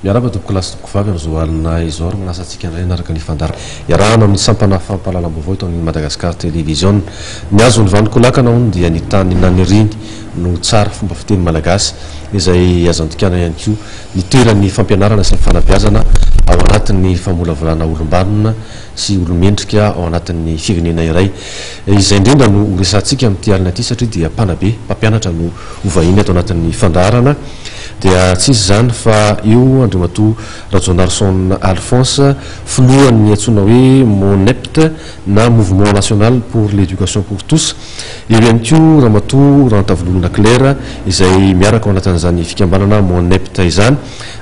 miaraba toboko lasy toboko vavy am'izao alina izao ary manasantsika indray naraka ny fandara iarahana amin'ny sampana fampahalalam-baovao eto amin'ny Madagasikara Télévision ny azo ny vandikolakana hono dia ny tany naniriny no tsara fomba fiteny malagasy izay azantikana ihany koa ny toeran'ny fampianarana sy ny fanabeazana ao anatin'ny famolavolana olombanona sy olomendrika ao anatin'ny firenena iray izay indrindra no resantsika amin'ity alina ity satria dia mpanabe mpampianatra no hovahiny ato anatin'ny fandarana dia tsisy zany fa io andriamatoa Rajonarson Alphonse filohan'ny antsoina hoe MONEPT na Mouvement National pour l'Éducation pour tous eo ihany koa ramatoa Rantavololona Claire izay miaraka ao anatin'izany fikambanana MONEPT izany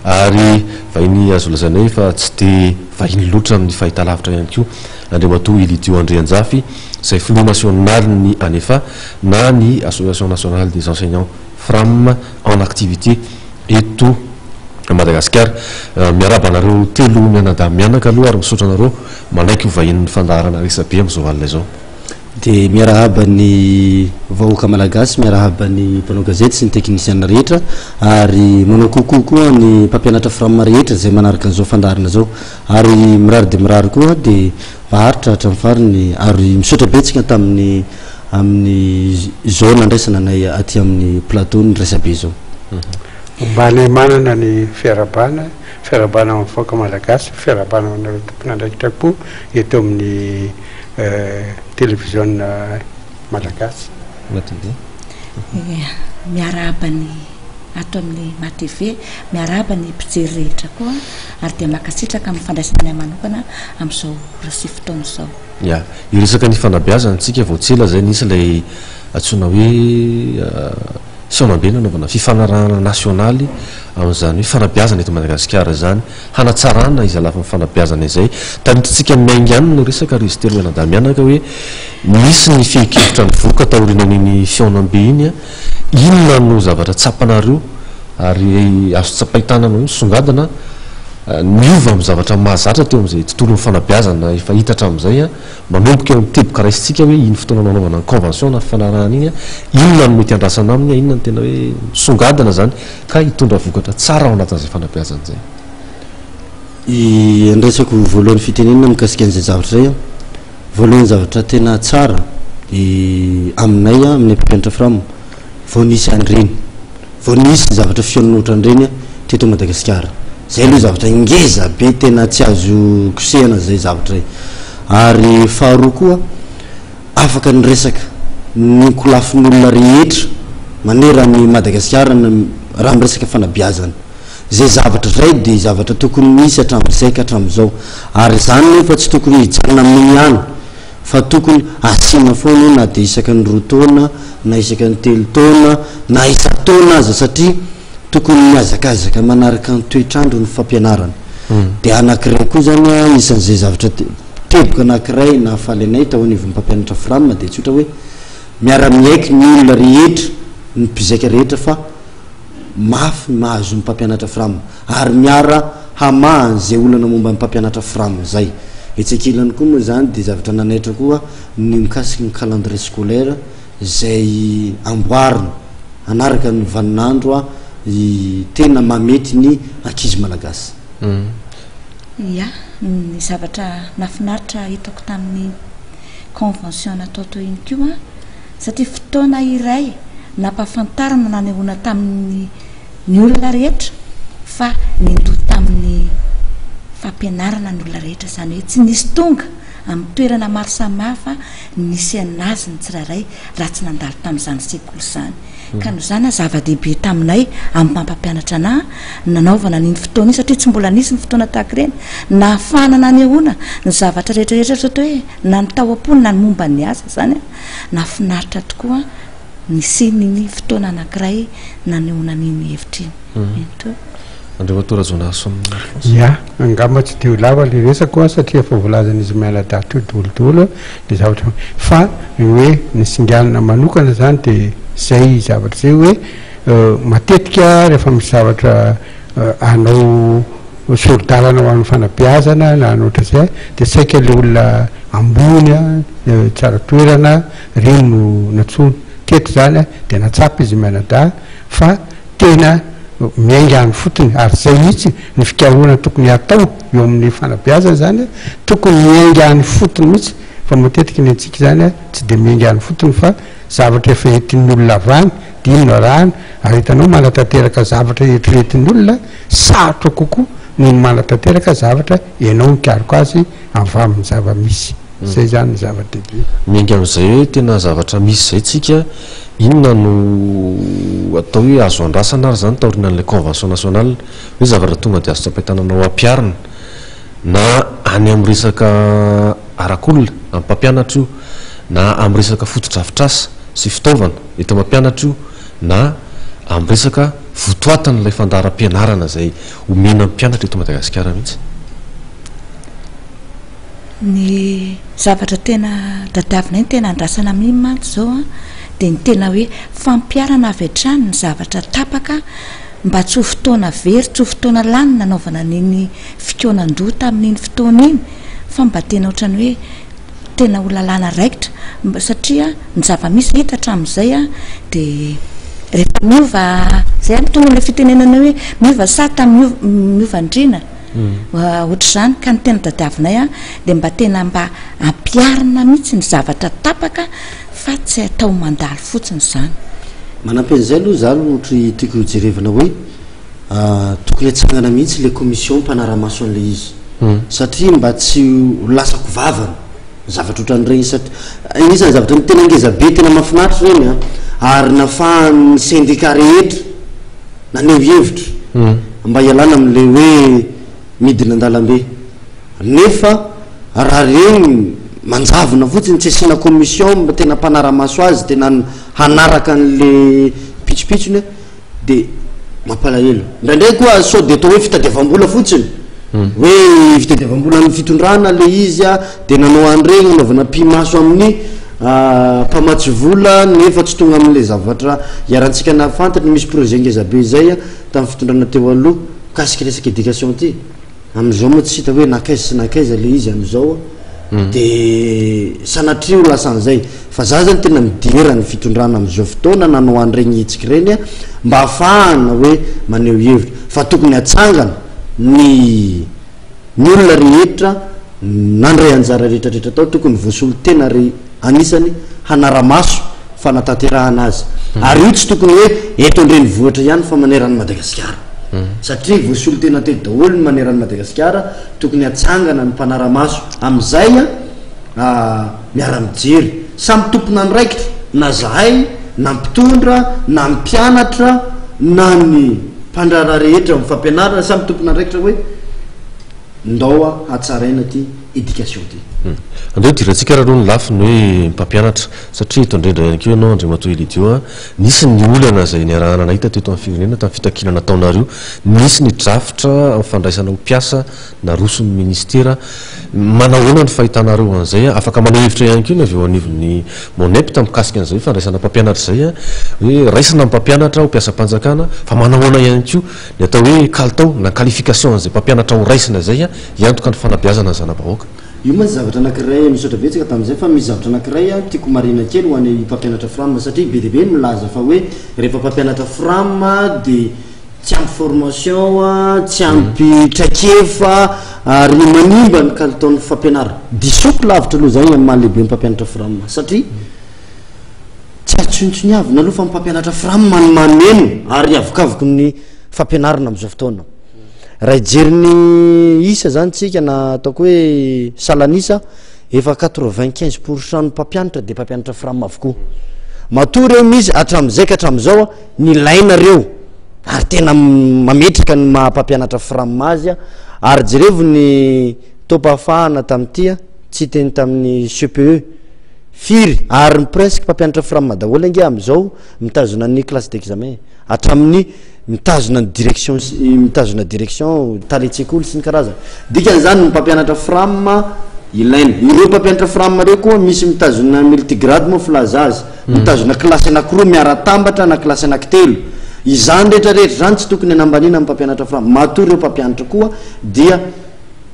ary vahiny azo lazana hoe fa tsy de vahiny loatra amin'ny fahitalavitra ihany koa andriamatoa Elidio André Anjafy izay filoha national ny ANEFA na ny Association nationale des enseignants FRAM en activité eto Madagasikara miaraba anareo telo mianadahy mianaka aloha ary misaotra anareo manaiky ho vahin'ny fandaharana resabe amin'izao alina izao dia miarahaba ny vahoaka malagasy miarahaba ny mpanao gazety sy ny teknisiana rehetra ary manao kokoa koa ny mpampianatra FRAM rehetra izay manaraka an'izao fandaharana zao ary mirary dia mirary koa dia maharitra hatramin'ny fariny ary misaotra betsika tamin'ny amin'ny zona andraisana anay aty amin'ny plateau ny resabe zao mbany manana ny fiarabana amin'ny foka malagasy fiarabana amin'ireo tompon'andraikitra koa eto amin'ny télévision malagasy miarahaba ny ato amin'ny MATV miarahaba ny mpijery rehetra koa ary dia makasitraka amin'ny fandraisana manokana amin'izao fotoana izao ya io resaka ny fanabeazana antsika voatsela zay nisy ilay antsoina hoe sionambe nanaovana fifanarahana nasionaly amin'izany hoe fanabeazana eto Madagasikara zany hanatsarana izy alafa fanabeazana izay tanitsika miainga ihany no resaka ry izy telo mianadahy mianaka hoe misy ny fihikevitra ny voka taorinan'iny sionambe iny a inona no zavatra tsapanareo ary azo tsapaitanana songadana niova amin'ny zavatra mahazatra teo amin'izay tontolo ny fanabeazana efa hitatra amin'izay a manomboka eo miteboka raisitsika hoe iny fotoana nanaovana ny convention na fifanarahana iny a inona no mety andrasana aminy a inona ny tena hoe songadana zany ka hitondra vokatra tsara ao anatin'izay fanabeazana zay andraisako voalohany fitenenina mikasika an'izay zavatra zay a voalohany zavatra tena tsara aminay a amin'ny mpampianatra FRAM vao nisy an'ireny vao nisy zavatra fiononotra an'ireny a teto Madagasikara zay aloha zavatra ingeza be tena tsy azo kosehana zay zavatra zay ary faharoa koa afaka ny resaka ny kolafin'olona rehetra manera ny Madagasikara raha miresaka fanabeazana zay zavatra zay dia zavatra tokony misy hatramin'izay ka hatramin'izao ary zany nefa tsy tokony hijanona amin'ny ihany fa tokony asiana foana na dia isaka ny 2 taona na isaka ny 3 taona na isa-taona aza satria tokony miazakazaka manaraka ny toetrandro ny fampianarana dia anankiray koa zany isan'izay zavatra teboka anankiray na faly anay tao anivon'ny mpampianatra FRAM dia tsy ohatra hoe miara-miaiky ny olona rehetra ny mpizaika rehetra fa mafy mahazo ny mpampianatra FRAM ary miara hamahan' zay olana momba ny mpampianatra FRAM zay etsakilany koa moa zany dia zavatra nanaitra koa ny mikasiky ny calendrier scolaire zay amboarina anaraka ny vaninandro a tena mamety ny ankizy malagasy ya ny zavatra mahafinaritra hitako tamin'ny convention natao teo iny koa satria fotoana iray nampahafantarana nanehoana tamin'ny ny olona rehetra fa nindoha tamin'ny fampianarana ny olona rehetra zany hoe tsy nisy tonga amin'ny toerana maro samihafa nisy anazy ny tsiraray raha tsy nandalo tamin'izany sekoly zany ka no zany zava-dehibe taminay amin'ny mampampianatra anahy nanaovana niny fotoana iny satria tsy mbola nisy ny fotoana tahaka ireny na ahafahana nanehoana ny zavatra rehetrarehetra soto hoe na ny tao am-pony na ny momba ny asa zany a nafinaritra tokoa nisy fotoana anankiray nanehoana niny hevitra iny to andriamatoa Rajonarson ya angamba tsy teo lava le resako a satria efa voalazan'izy mianadahy teo dolodolo le zavatra fa hoe ny singalana manokana zany dia zay zavatra zay hoe matetika rehefa misy zavatra anao sorodalana ho amin'ny fanabeazana na anoatra zay dia saika le olona ambony a tsara toerana reny no natsony teto zany a dia natsapa izy mianadahy fa tena miaingany fotony ary zay mihitsy ny fikaroana tokony atao eo amin'ny fanabeazana zany tokony miaingany fotony mihitsy fa matetika ny antsika zany tsy de miaingany fotony fa zavatra efa entin'ny olona avany de ino arahana ary hitanao manatanteraka zavatra eritreretin'ny olona sarotra kokoa ny manatanteraka zavatra ianao mikaroko azy avamin'ny zava-misy zay zany ny zava-dehibe miainga am'izay hoe tena zavatra misy zay tsika inona no atao hoe azo andrasana ary zany taorina an'ilay convention nationale hoe zavatra tonga de azo tsapahitananao ampiarina na any amin'ny resaka arakolona amin'ny mpampianatra io na amin'ny resaka fotodrafitrasa sy fitaovana eto mampianatra io na amin'ny resaka votoatan'ilay fandaharam-pianarana zay omena mpianatra eto Madagasikara mihitsy ny zavatra tena dadavinay ny tena andrasana amin'ny mantsy zao de ny tena hoe fampiarana avy hatrany ny zavatra tapaka mba tsy ho fotoana very tsy ho fotoana lany nanaovana niny fikonan-dota amin'iny fotoana iny fa mba tena ohatrany hoe tena ho lalàna raikitra satria ny zava-misy hita hatramin'izay de rehefa miova zay tonga le fitenenana hoe miova sata miova ndrina ohatr' zany ka ny tena dadavinay de mba tena mba ampiarina mihitsy ny zavatra tapaka fa tsy atao mandalo fotsiny zany manampen'izay aloha za ohatra tiako hojerevana hoe tokony atsangana mihitsy le commission mpanaramaso an'le izy satria mba tsy lasako vavana zavatra ohatran'regny satria isan'ny zavatra ny tena ngezabe tena mahafinaritra reny ary nafahan'ny syndicat rehetra naneo hevitra mba hialana am'le hoe midina an-dalambe nefa raha regny manjavona fotsiny tsy asina commission mba tena mpanaramaso azy tena hanaraka an'le pitsopitsony de mampalahelo ndraindray koa sao de atao hoe fitadiavam-bola fotsiny hoe fitadiavam-bola amin'ny fitondrana le izy de nanao an'regny anaovana mpimaso amin'ny mpamatsy vola nefa tsy tonga amin'le zavatra iarantsika nafantatra misy projet ngezabe zay tamin'ny fitondrana teo aloha kasika resaka éducation ty am'izao moa tsy hita hoe nakaiza sy nakaiza le izy am'izao de sanatria ho lasan'izay fa za zany tena midera ny fitondrana am'izao fotoana nanao an'regny hitsika reny mba hafahana hoe maneo hevitra fa tokony atsangana ny olona rehetra nandray anjara rehetrarehetra atao tokony voasolo tena re anisany hanaramaso fanatanterahana azy ary io tsy tokony hoe eto andreny vohatra ihany fa maneran'ny Madagasikara satria voasolo tena tety daholo ny maneran'ny Madagasikara tokony atsangana ny mpanaramaso am'izay miara-mijery samy tompona ny raikitra na zahay na mpitondra na mpianatra na ny mpandrara rehetra mifampianarana samy tompona ny raikitra hoe ndao atsaraina ty éducation ty andreo diratsika raha aloha ny lafiny hoe mpampianatra satria eto indrindra ihany keo ianao andriamatoa Elidio nisy ny olana zay niarahana nahita teto amin'ny firenena tamin'ny fitakinana taonareo nisy ny drafitra amin'ny fandraisana ho mpiasa na roson'ny ministera manahoana ny fahitanareo an'izay afaka manao hevitra ihany keo ny avy eo anivon'ny monepta mikasika an'izay famdraisana mpampianatra zay hoe raisana mpampianatra ho mpiasa-panjakana fa manahoana ihany keo ny atao hoe kalitao na qualification an'izay mpampianatra ho raisina zay iantoka ny fanabeazana zana-bahoaka io moa zavatra anankiray misaotra vetsaka tamin'izay fa misy zavatra anankiray tiako marina kely ho any mpampianatra frama satria be deabe ny milaza fa hoe rehefa mpampianatra frama de tsy ampy formation tsy ampy traikefa ary manimba ny kalitaon'ny fampianarana disoko lavitra aloha zay amin'ny mahalehibe ny mpampianatra frama satria tsy atsontsony avy na aloha fa mpampianatra frama maneno ary avokavoko ny fampianarana am'izao fotoana raha ijeriny isa zany tsika na ataoko hoe salanisa efa 95% ny mpampianatra de mpampianatra frama avokoa matoa reo misy atram'izay ka hatram'izao ny laina reo ary tena mametraka ny maha-mpampianatra frama azy ary jerevo ny tompahafahana tamin'ity tsy teny tamin'ny CPE firy ary presque mpampianatra frama daholo ange am'izao mitazona ny classe d'examen hatramin'ny mitazona mitazona direction taletsekoly sy ny karazana dikan'izany ny mpampianatra frama ilaina ireo mpampianatra frama reo koa misy mitazona multigrade moa filaza azy mitazona klasy anakiroa miaratambatra na klasy anankitelo izany rehetrarehetra zany tsy tokony anambanina amin'ny mpampianatra frama matoa ireo mpampianatra koa dia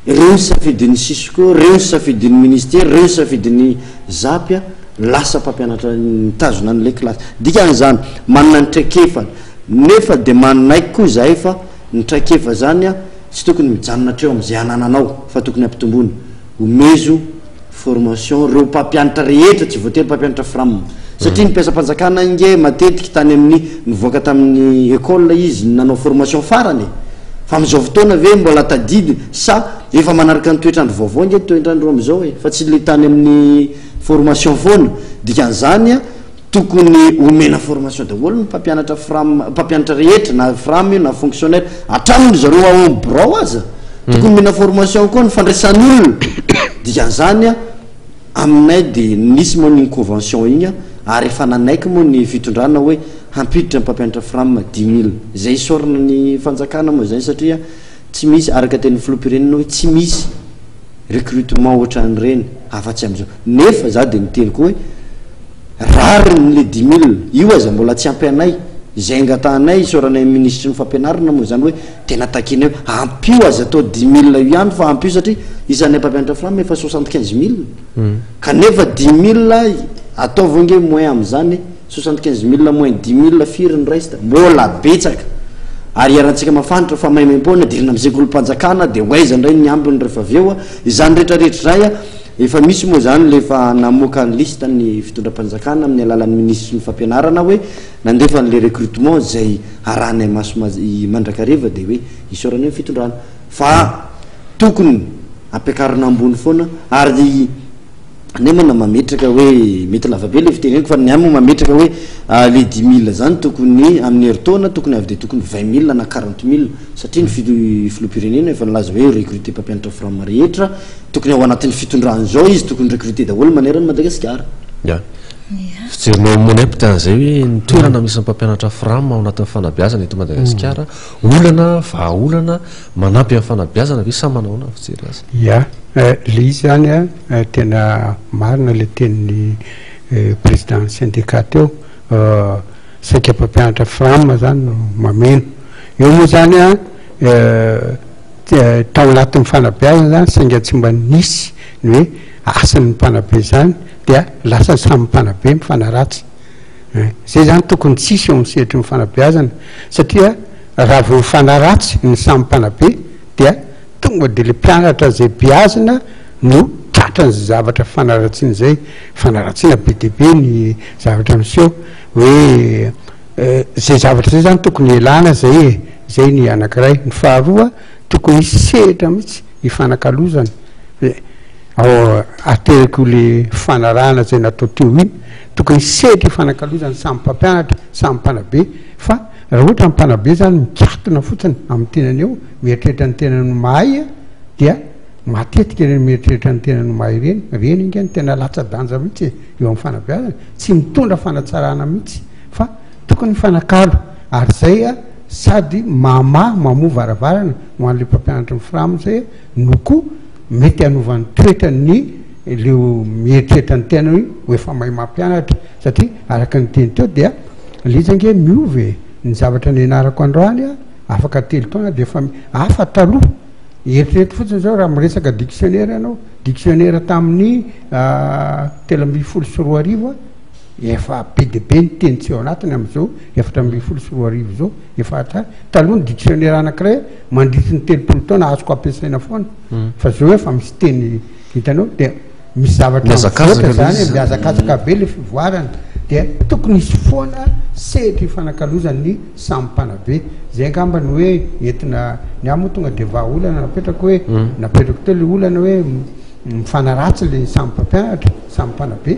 reo ny safidin'ny sisiko reo ny safidin'ny ministera reo ny safidin'ny zapya lasa mpampianatra mitazona an'le klasy dikan'izany manana ny traikefa nefa de manaiky koa zahay fa nitrakeva zany a tsy tokony mijanona treo am'izay anananao fa tokony ampitombony omezo formation reo mpampianatra rehetra tsy voatery mpampianatra fram satria nipiasa-panjakana inge matetiky tany amin'ny nivoaka tamin'ny école izy nanao formation farany fa am'izao fotoana ve mbola tadidy sa efa manaraka ny toetrandro vaovao nge toetrandro am'izao e fa tsy le tany amin'ny formation foana dikan'izany a tokony omena formation daholo ny mpampianatra rehetra na fram io na fonctionnaire atramony zareo aombrao aza tokony omena formation koa ny fandraisan'olona dikan'izany a aminay de nisy moa ny convention igny a ary efa nanaiky moa ny fitondrana hoe hampiditra mpampianatra fram 10 000 zay isorana ny fanjakana moa zay satria tsy misy araka teny filopirenina hoe tsy misy recrutement ohatran'ireny afa-tsy am'izao nefa za de niteny koa hoe rary nyle 10 000 io aza mbola tsy ampy anay zay angatanay isoranay ministre ny fampianarana moa zany hoe tena takina hoe ampio aza atao 10 000 io ihany fa ampio satria isanay mpampianatra fram efa 75 000 kanefa 10 000 ataovy nge moyen am'izany 75 000 moyen 10 000 firy ny resta mbola betsaka ary iarahantsika mafantatra fa maimaimpona dirina am'izay kolom-panjakana de oaiza ndray ny ambiny rehefa aveo izany rehetrarehetra zay a efa misy moa zany lefa namoaka ny liste ny fitondram-panjakana amin'ny alalan'ny ministre ny fampianarana hoe nandefa n'le recrutement zay aranay maso mandrakariva de hoe isorana fitondrana fa tokony ampiakarina ambony foana ary nemana mametraka hoe mety lavabe le fiteneniko fa ny amo mametraka hoe le 10 000 zany tokony amin'ny heritaona tokony avy de tokony 20 000 na 40 000 satria ny filopirenena efa nilaza hoe recruter mpampianatra fram rehetra tokony ao anatin'ny fitondran'izao izy tokony recruter daholo manerany Madagasikara fijerinao monepty an'izay hoe nitoerana misy mpampianatra fram ao anatin'ny fanabeazana eto Madagasikara olana vaolana manampy amin'ny fanabeazana ve sa manaona fijery azy ya le izy zany a tena marina le tenin'ny président syndicat teo saika mpampianatra fram zany no mameno eo moa zany a tao anatin'ny fanabeazana zany sainga tsy mba nisy ny hoe asan'ny mpanabe zany dia lasa samy mpanabe mifanaratsy zay zany tokony tsisy eo am'sehatry mifanabeazana satria raha vo mifanaratsy ny samy mpanabe dia tonga de le mpianatra zay beazina no tratra ny zavatra fanaratsiana zay fanaratsiana be debe ny zavatra miseho hoe zay zavatra zay zany tokony elana zay zay ny anankiray ny faharoa tokony sehatra mihitsy ifanakalozana ao ateriko le fanarahana zay natao teo iny tokony sehatra ifanakalozana samy mpampianatra samy mpanabe fa raha ohatra mpanabe zany mikatona fotsiny amin'ny tenany eo mieritreritra ny tenany mahay a dia matetika reny mieritreritra ny tenany mahay reny inga ny tena latsa-danja mihitsy eo amin'ny fanabeazana tsy mitondra fanatsarana mihitsy fa tokony fanakalo ary zay a sady mamova varavarana ho an'le mpampianatra fram zay no koa mety hanovan'ny toetra ny leo mieritreritra ny tenany ho efa mahay mampianatra satria araka ny teny teo dia lizange miove ny zavatra ny anarako androany a afaka telo taona de efa afa taloha eritreritra fotsiny zao raha miresaka dictionnaire ianao dictionnaire tamin'ny 3 efa be de be ny teny tsy eo anatiny am'izao 4 zao efa tsara taloha ny dictionnaire anankiray mandritry ny 3 taona azoko ampiasaina foana fa zao efa misy teny hitanao de misy zavatra zany miazakazaka be le fivoarana dia tokony isy foana sehatra ifanakalozany samy mpanabe zay angambany hoe entina ny amo tonga de vaolana napetraka hoe napetrako teo le olana hoe mifanaratsy le samy mpampianatra samy mpanabe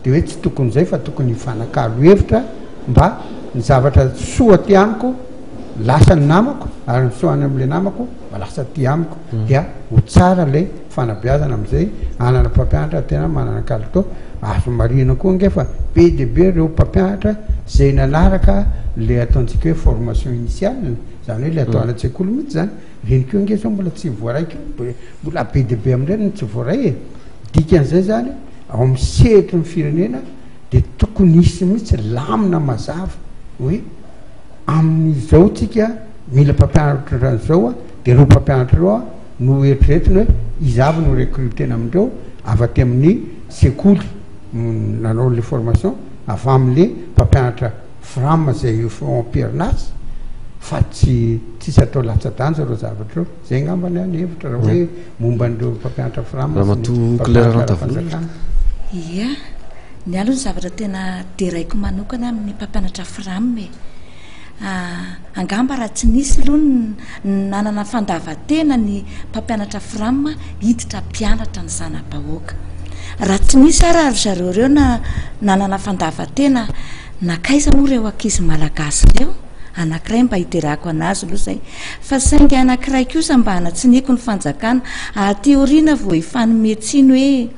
de hoe tsy tokony zay fa tokony ifanakalo hevitra mba ny zavatra soa ty amiko lasa ny namako ary nysoany am'le namako mba lasa ty amiko dia ho tsara le fanabeazana am'izay anana mpampianatra tena manana kalitao azo marina koa ngefa be de be reo mpampianatra zay nanaraka le ataontsika hoe formation initiale zany hoe le atao anatsakolo mihitsy zany reny keo nge zao mbola tsy voaraiky mbola be de be am'ireny tsy voaray e dikan'izay zany ao amin'ny sehatra ny firenena de tokony isy mihitsy lamina mazava hoe amin'izao tsika mila mpampianatra an'izao a de reo mpampianatra reo a no eritreretiny hoe izavy no recrutena amindreo avaty amin'ny sekoly nanao le formation avy amin'le mpampianatra fram zay fampierinazy fa tsisy atao latsa-danja reo zavatra zay ngambany any hevitra raha hoe momba an'ireo mpampianatra framfanjakana ia ny aloha ny zavatra tena deraiko manokana amin'ny mpampianatra frame angamba raha tsy nisy aloha nanana fandavatena ny mpampianatra frame hiditra mpianatra ny zanam-bahoaka raha tsy nisy ary zareo reo nanana fandavatena nakaiza moa reo ankizy malagasy reo anankiray mba hiterako anazy aloha zay fa saingy anankiray kosa mba hanatsiniko ny fanjakana aty oriana vo hifanometsiny hoe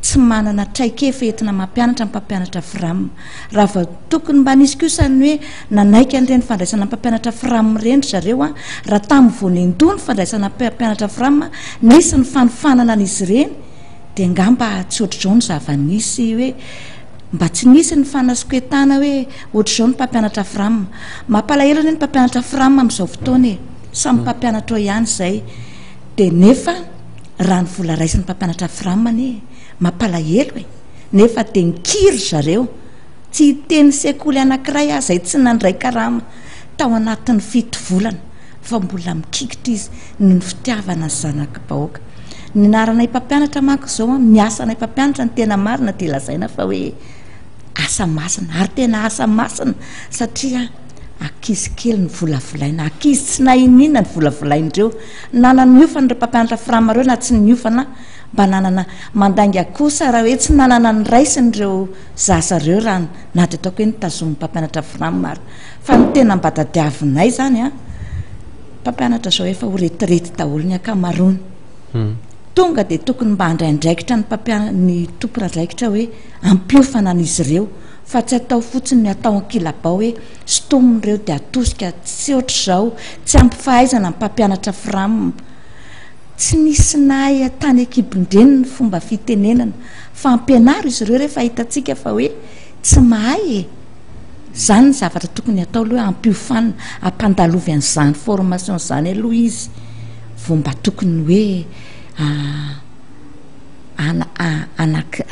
tsy manana traikefa entina mampianatra ny mpampianatra frame raha va tokony mba nisy kosany hoe nanaiky an'ireny fandraisana mpampianatra frame reny zareo a raha tamin'ny vonendo ny fandraisana mpampianatra frame nisy ny fanofanana an'izy ireny dia ngamba tsy ohatr'izao ny zava-nisy hoe mba tsy nisy ny fanasokoetana hoe ohatr'izao ny mpampianatra frame mampalahelo ny mpampianatra frame amin'izao fotoana e samy mpampianatra ihany zay dia nefa raha ny vola raisiny mpampianatra frame ny mampalahelo e nefa dia nikiry zareo tsy hiteny sekoly anankiray ah zay tsy nandray karama tao anatin'ny 7 volana fa mbola mikikitra izy ny fitiavana ny zanak-bahoaka ny naranay mpampianatra manko zao miasanay mpampianatra ny tena marina dia lazaina fa hoe asa masina ary tena asa masina satria akizy kely ny volavolaina akizy tsy nahinina ny volavolain'ireo nananyiofana reo mpampianatra frame reo na tsy niofana mba nanana mandangy kosa raha hoe tsy nanana ny raisin'ireo zasareo raha nady ataoko hoe nitazomy mpampianatra frame maro fa ny tena mba dadiavinay zany a mpampianatra zao efa ho retirety daholo ny akamarony tonga dia tokony mba handraindraikitra ny tomporadraikitra hoe ampiofana an'izy ireo fa tsy atao fotsiny ny atao ankilabao hoe stomin'ireo dia atosika tsy ohatr'izao tsy ampifahaizana mpampianatra frame tsy nisy nahay tany akibondreny ny fomba fitenenana fa ampianaro izy ireo rehefa hitantsika fa hoe tsy mahay e zany ny zavatra tokony atao aloha ampiofana ampandalovy an'izany formation zany aloha izy vo mba tokony hoe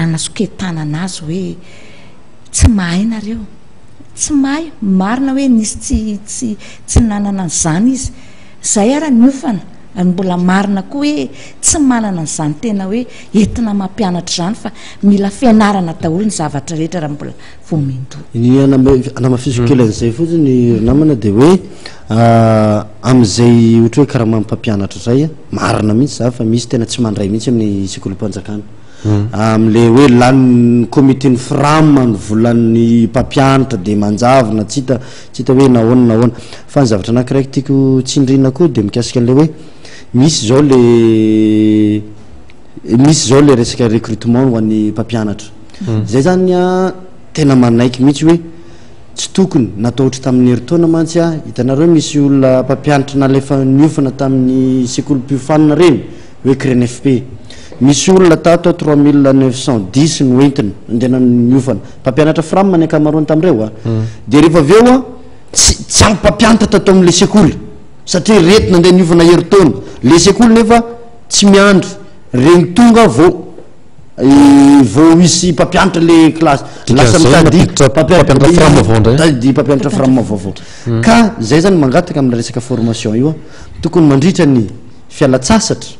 anasoketana anazy hoe tsy mahay nareo tsy mahay marina hoe nisy tsy nanana an'izany izy zay ara niofana mbola marina koa hoe tsy manana n'izany tena hoe entina mampianatra zany fa mila fianarana daholo ny zavatra rehetra raha mbola vomendo ny anamafisokelan'izay fotsiny namana dia hoe amin'izay ohatra hoe karaha mampampianatra zay marina mihitsy za fa misy tena tsy mandray mihitsy amin'ny sekolim-panjakana amin'le hoe lany comitény frame ny volan'ny mpampianatra dia manjavina tsy hita hoe nahoana fa ny zavatra anankiray tiako tsindrina koa dia mikasika an'le hoe misy zao le resaka recrutement ho an'ny mpampianatra zay zany a tena manaiky mihitsy hoe tsy tokony natao ohatra tamin'ny heritaona mantsy a hitanareo misy olona mpampianatra nalefa niofana tamin'ny sekolim-piofanina reny hoe CRENFP misy olona tato 3910 no entina andena niofana mpampianatra frame ny akamaroany tamin'ireo a dia rehefa aveo a tsy ampy mpampianatra tatao amin'le sekoly satria retina andeha niofana heritaona le sekoly nefa tsy miandry regny tonga vao misy mpampianatra le klasy lasa mitady mpampianatra frame vaovao ka zay zany mangataka amin'ny resaka formation io a tokony mandritra ny fialatsasatra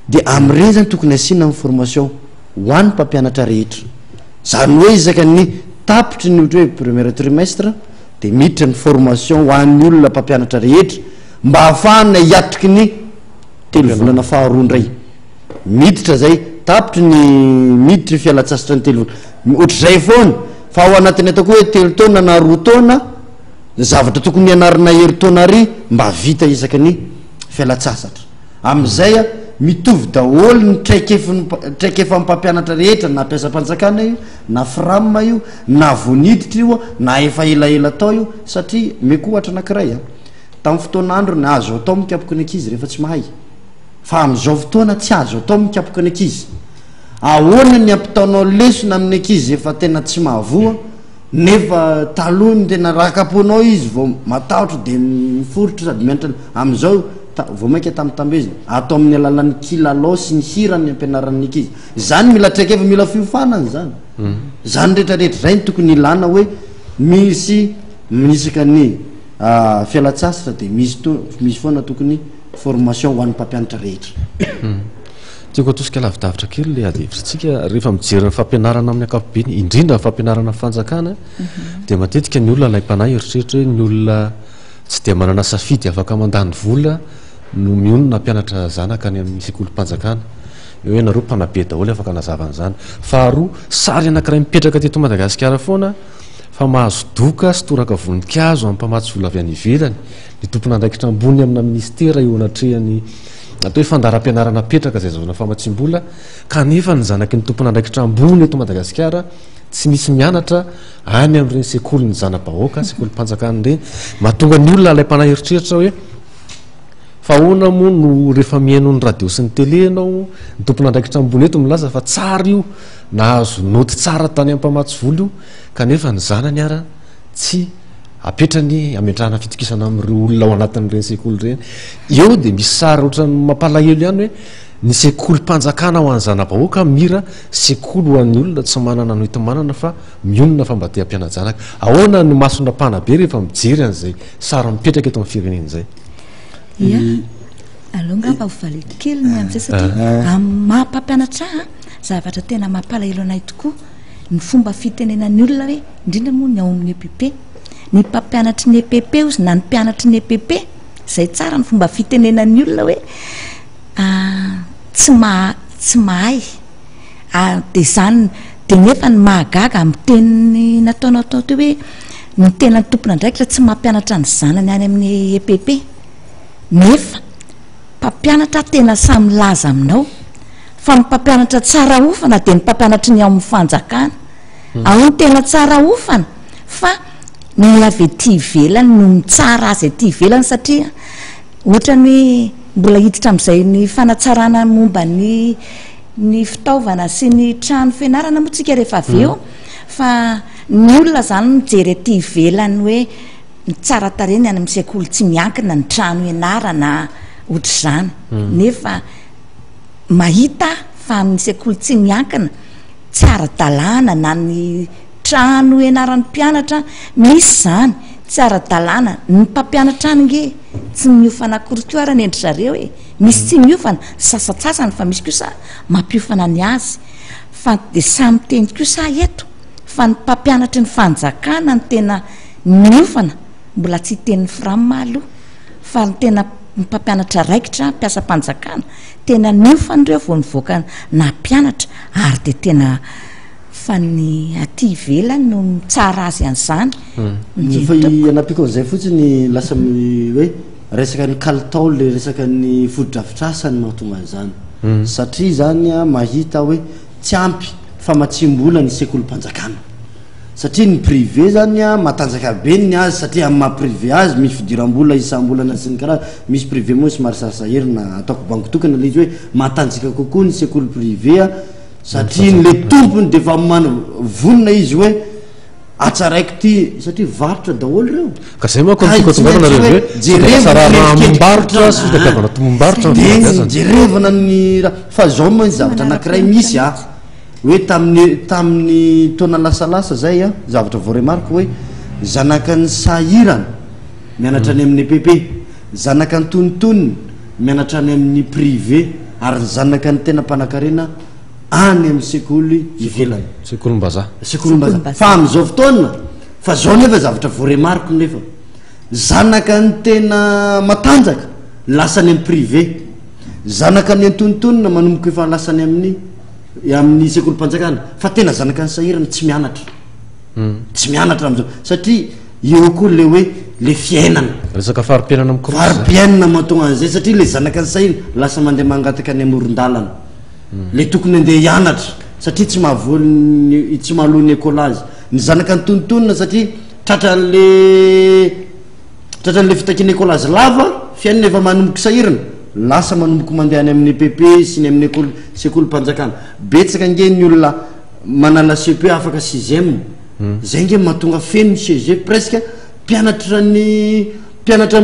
dia amin'ireny zany tokony asiana amin'ny formation ho an'ny mpampianatra rehetra zany hoe izaka ny tapitry ny ohatra hoe premier trimestre dia miditra ny formation ho an'ny olona mpampianatra rehetra mba hahafahana hiatriky ny 3 volana faharoa ndray miditra zay tapitry ny miditra fialatsasatra ny 3 volana ohatr'izay foana fa ao anatiny ataoko hoe 3 taona na 2 taona zavatra tokony ianarina heritaona ary mba vita isaka ny fialatsasatra amin'izay a mitovy daholo ny traikefa mpampianatra rehetra na ampiasam-panjakana io na frame io na voniditra io na efa elaela tao io satria meko ohatra anankiray a tamin'ny fotoan'andro ny azo atao mikapoka ny ankizy rehefa tsy mahay fa amin'izao fotoana tsy azo atao mikapoka ny ankizy ahoana ny ampitaonao lesona amin'ny ankizy efa tena tsy mahavoa nefa talony tena rakaponao izy vao matahotra dia miforotra sady mianatra amin'izao vao maika tamtambezy atao amin'ny alalan'ny kilalao sy ny hirany ampianaran'ny ankizy zany mila traikefa mila fiofanany zany zany rehetrarehetra zay ny tokony ilana hoe misy minisaka ny fialatsasatra de misy foana tokony formation ho an'ny mpampianatra rehetra tiako atosika lavidavitra kely le adevitsika rehefa mijery fampianarana amin'ny ankapobeny indrindra fampianarana fanjakana dia matetika ny olona lay mpanahy eritreritra hoe ny olona tsy dia manana safidy afaka mandany vola no mionona mpianatra zanaka any amin'ny sekolim-panjakana hoe nareo mpanabe daholo afaka nazavan'izany faharoa sary anankiray mipetraka teto Madagasikara foana fa mahazo doka sy toraka voninkazo amin'ny mpamatsy vola avy any ivelany ny tompona andraikitra ambony amina ministera eo anatrehany atao hoe fandaram-pianarana petraka zay azona famatsim-bola kanefa ny zanaky ny tompona andraikitra ambony eto Madagasikara tsy misy mianatra any amin'ireny sekoly ny zana-bahoaka sekolim-panjakana ireny mahatonga ny olona lay mpanahy eritreritra hoe fa ahoana moa no rehefa mihaino ny radio sy ny tele ianao ny tompona andraikitra ambony eto milaza fa tsara io nahazo noty tsara tany amin'ny mpamatsy vola io kanefa ny zanany ara tsy apetrany ametrahana fitokisana amin'ireo olona ao anatin'ireny sekoly ireny eo dia misy sary ohatrany mampalahelo ihany hoe ny sekolim-panjakana ho an'ny zana-bahoaka mira sekoly ho an'ny olona tsy manana noety manana fa mionona fa mba te hampiana-janaka ahoana ny masona mpanabe rehefa mijery an'izay sary mipetraka eto amin'ny firenena izay ia aloha ngamba hovalety kely ny amin'izay satria mampampianatra zavatra tena mampalahelo anay tokoa ny fomba fitenenan'ny olona hoe indrindra moa ny ao amin'ny EPP ny mpampianatry ny EPP ozy na ny mpianatry ny EPP zay tsara ny fomba fitenenan'ny olona hoe tsy mahay de zany de nefa ny mahagaga amin'ny teniny nataonao tao teo hoe ny tena ny tompona andraikitra tsy mampianatra ny zanany any amin'ny EPP nefa mpampianatra tena samy laza aminao fa ny mpampianatra tsara ofana de ny mpampianatry ny ao amin'ny fanjakana ao ny tena tsara ofana fa ny avy ty ivelany no mitsara azy ty ivelany satria ohatrany mbola hiditra amin'izay ny fanatsarana momba ny fitaovana sy ny trano fianarana moa tsika rehefa avy eo fa ny olona zany mijery ty ivelany hoe ny tsara tareny any amin'ny sekoly tsy miankina ny trano ianarana ohatra izany nefa mahita fa amin'ny sekoly tsy miankina tsy ara-dalàna na ny trano ianaran'ny mpianatra misy zany tsy ara-dalàna ny mpampianatra any nge tsy miofana korokeo ara ny endry zareo e misy tsy miofana sasatsasany fa misy kosa mampiofana ny azy fa de samy teny kosa eto fa ny mpampianatry ny fanjakana ny tena miofana mbola tsy teniny firamaloha fa ny tena mpampianatra raikitra mpiasa mpanjakana tena niofan'ireo vao nivoaka na mpianatra ary de tena fa ny aty ivelany no tsara azy an'izany fa anapiko an'izay fotsiny lasa hoe resaka ny kalitao le resaka ny fododrafitrasany mahatonga an'izany satria zany a mahita hoe tsy ampy famatsim-bola ny sekolim-panjakana satria ny privé zany a matanjaka be ny azy satria amin'ny maha-privé azy misy fidiram-bola isam-bolana sy ny karaha misy privé moa sy maro sarasaherina ataoko banko tokana le izy hoe matanjaka kokoa ny sekoly privé a satria le tompony de fa mana vonona izy hoe atsaraiky ty satria varotra daholo reo ka zay moa kotokotongarana reo jerevana tombombarotra jerevana ny fa zao moa ny zavatra anankiray misy a hoe tamin'ny taona lasalasa zay a zavatra voaremariko hoe zanaka ny sahirana mianatra any amin'ny EPP zanaka ny tonontonony mianatra any amin'ny privé ary ny zanaka ny tena mpanan-karena any amin'ny sekoly ivelany sekolombaza fa am'izao fotoana fa zao nefa zavatra voaremariko nefa zanaka ny tena matanjaka lasany amin'ny privé zanaka ny antonontonona manomboka efa lasany amin'ny sekolim-panjakana fa tena zanaka ny sahirana tsy mianatra am'izao satria eo koa le hoe le fiainana resaka fari-piainana amikoro fari-piainana mahatonga an'izay satria le zanaka ny sahirana lasa mandeha mangataka any amoron-dalana le tokony andeha hianatra satria tsy mahalohan'ny écolazy ny zanaka ny tonontonona satria tratran'le fitakiana écolazy lava fiainana efa manomboky sahirana lasa manomboky mandeha any amin'ny EPP sy ny amin'ny sekolim-panjakana betsaka nge ny olona manana CP afaka 6e zay nge mahatonga feno ny CG presque mpianatra ny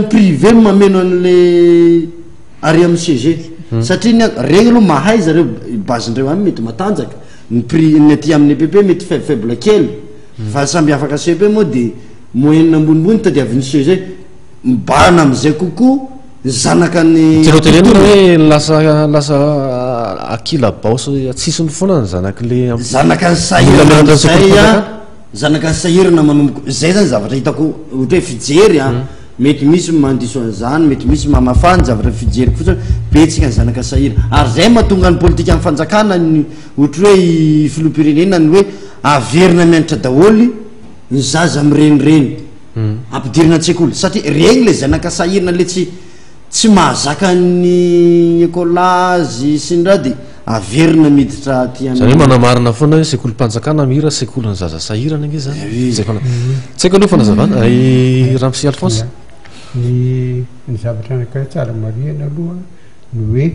privé mameno an'le ary amin'ny CG satria ny regny aloha mahay zareo bazindreo any mety matanjaka ny aty amin'ny EPP mety faible kely fa samby afaka CP moa de moyenina ambonimbony tadiavin'ny se zay mibahana am'izay kokoa zanaka ny tirotelena hoe lasa akila baosy atsisiny foana ny zanak'le zanaka ny sahirana zay a zanaka ny sahirana manomboko zay zany zavatra hitako ohatra hoe fijery a mety misy mandiso an'izany mety misy mamafany zavatra fijery fotsiny betsika ny zanaka sahira ary zay mahatonga ny politika amin'ny fanjakana ny ohatra hoe filoam-pirenena ny hoe averina mianatra daholy ny zaza mirenireny ampidirina an-tsekoly satria regny le zanaka sahirana le tsy mahazaka ny écolazy sy ny raha de averina miditra zany hoe manamarina foana hoe sekolim-panjakana mihira sekoliny zaza sahirana nge zany zay fana tsy haiko aloha fanazavana ramsi Alphonse ny zavatra anankiray tsara mariana aloha ny hoe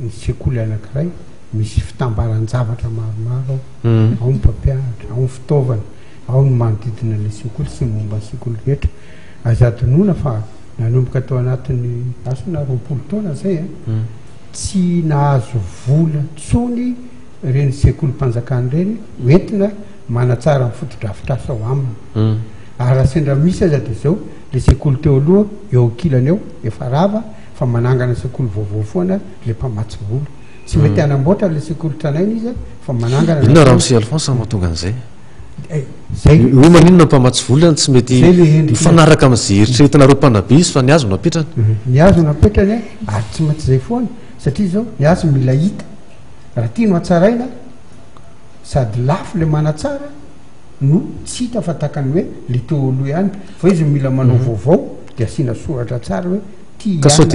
ny sekoly anankiray misy fitambaran-javatra maromaro ao ny mpampianatra ao ny fitaovana ao ny manodidina le sekoly sy momba ny sekoly rehetra azatonona fa nanomboka tao anatin'ny asona 20 taona zay tsy nahazo vola tsony reny sekolim-panjakana reny oentina manatsara ny fotodrafitrasa ao aminy ary raha sendra misy aza de zao le sekoly teo aloha eo akilany eo efa rava fa manangana sekoly vaovao foana le mpamatsy vola tsy mety anamboatra le sekoly tranainy izy fa manangana inona ramsi Alphonse mahatonga an'izay zay hoe maninona mpamatsy vola tsy mety mifanaraka am'izay eritreretina reo mpanabe izy fa niazo napetrany niazo napetrany ary tsy maintsy zay foana satria zao niazo mila hita raha tia no atsaraina sady lafo le manatsara no tsy hita fa takany hoe le teo aloha ihany fa izy mila manao vaovao de asiana soratra tsara hoe ka sao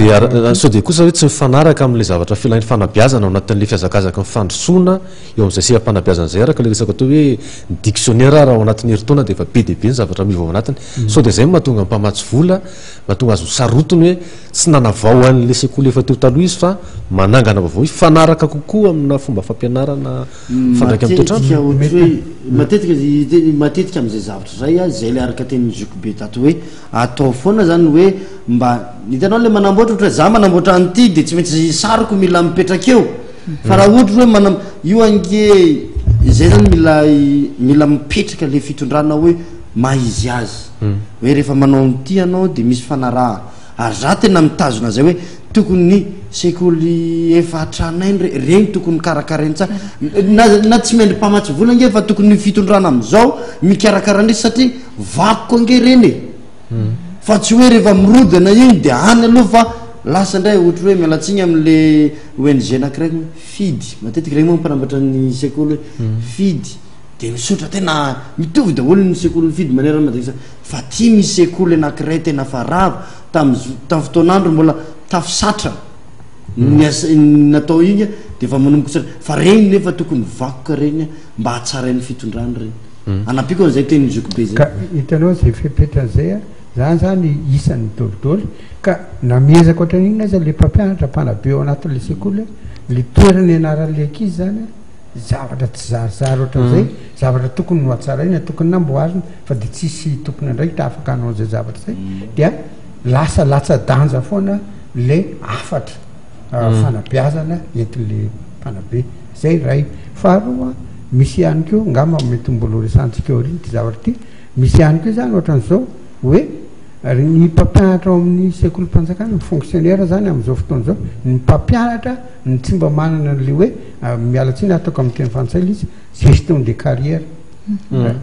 de kosa hoe tsy mifanaraka am'le zavatra filain'ny fanabiazana ao anatin'le fiazakazaka mifandrosoana eo am'izay seha-panabiazana zay araka le resaka atao hoe dictionnaire raha ao anatin'ny herintaona de efa be de be ny zavatra miova ao anatiny sao de zay mahatonga mpamatsy vola mahatonga azo sarotiny hoe tsy nanavao an'le sekoly efa teo taloha izy fa manangana vaovao ifanaraka kokoa amina fomba fampianarana fandraiky amin'ny toetrano matetika am'izay zavatra zay a zay le araka teny zoko be tato hoe atao foana zany hoe mba hitanao le manamboatra ohatra za manamboatra an'ity de tsy maintsy sariko mila mipetraka eo fa raha ohatra hoe io ange zay zany mila mipetraka le fitondrana hoe maizy azy hoe rehefa manao an'ity anao de misy fanaraha ary za tena mitazona zay hoe tokony sekoly efa atranainy regny tokony karakarainy tsara na tsy maindy mpamatsy vola nge fa tokony fitondrana am'izao mikarakarany satria vakoka ange reny fa tsy hoe rehefa mirodana iny de any aloha fa lasa ndray ohatra hoe mialatsiny am'le ONG anankiray fidy matetika regny moa mpanambatra ny sekoly fidy de misotra tena mitovy daholo ny sekoly ny fidy manerana madakisa fa ty misy sekoly anankiray tena fa rava tam fotoanandro mbola tafisatra natao igny de fa manomboka satra fa regny nefa tokony vakoka regny mba hatsarain'ny fitondrany regny anapiko an'izay teny zoko be zay ka hitanao zay fipetrany zay zany isan'ny dolidoly ka namezaka ohatran'igny aza le mpampianatra mpanabe ao anatin'le sekoly le toerany anaran'le ankizy zany zavatra tsy zarizary ohatran'izay zavatra tokony no atsaraina tokony namboarina fa de tsisy tokony andraikitra afaka hanao an'izay zavatra zay dia lasa latsa-danja foana le afatra fanabeazana entin'le mpanabe zay ray faharoa misy ihany keo ngamba mety mbola resantsika eo riny ty zavatra ty misy ihany keo zany ohatran'izao hoe ny mpampianatra ao amin'ny sekolim-panjakana ny fonctionnaire zany am'izao fotoana zao ny mpampianatra ny tsy mba manana an'le hoe mialatsiny ataoko amin'ny teny frantsay le izy gestion des carrières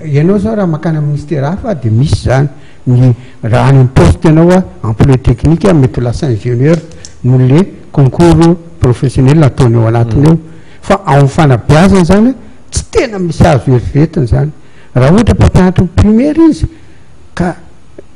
ianao zao raha makany amin'ny ministère hafa de misy zany ny raha any poste ianao a emploi technique mety lasa ingénieur no le concours professionnel ataony eo anatiny eo fa ao fanabeazana zany tsy tena misy azo eriretiny zany raha ohatra mpampianatra primaire izy ka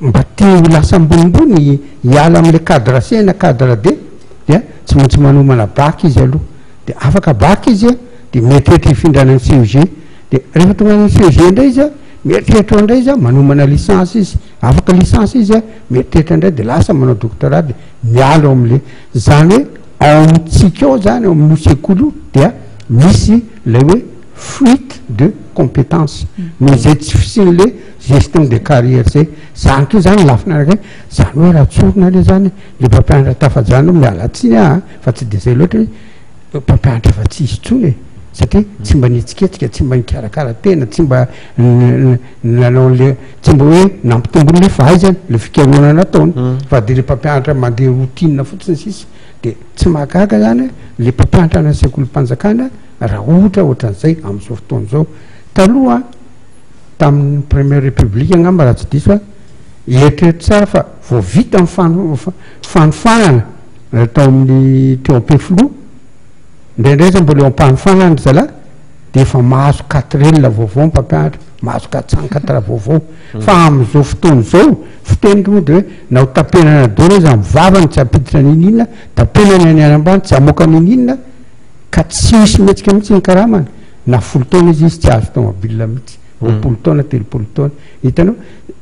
mba tia lasa ambonimbony hiala am'le cadre C na cadre D dia tsy maintsy manomana bac izy aloha de afaka bac izy de mieritreritry hifindranany CEG de rehefa tonga ny CEG indray izy mieritreritry indray izy manomana licence izy afaka licence izy mieritreritry indray de lasa manao doctorat de miala ao am'le zany hoe ao amitsika ao zany ao amin'ny sekoly dia misy le hoe fuite de compétence no zay tsy fisin'le gestion de carrière zay zany keo zany lafina anakay zany hoe raha tsorona le zany le mpampianatra tafajano miala tsiny fa tsy de zay loatra hoe mpampianatra fa tsy isy tsony satria tsy mba nitsiketsika tsy mba nikarakara tena tsy mba nanao le tsy mba hoe nampitombony le fahaizany le fikaroana nataony fa de le mpampianatra mandeha routine fotsiny sisy de tsy mahagaga zany le mpampianatra na sekolim-panjakana raha ohatran'izay amin'izao fotoana zao taloha tamin'ny première république angamba raha tsy diso a eritreritry tsara fa vao vita ny fanofanana tao amin'ny teo ampefilo indraindray za mbola eo ampanofanana zala de efa mahazo 4 vaovao mpampianatra mahazo 404 vaovao fa amin'izao fotoana zao fiteniko moa de hoe nao tapenana dolo za mivavany tsy ampiditra ninina tapenana ny any ambany tsy amoaka ninina ka tsy misy mihetsika mihitsy ny karamana na 10 taona izy tsy azo tomobile mihitsy 20 taona 30 taona hitanao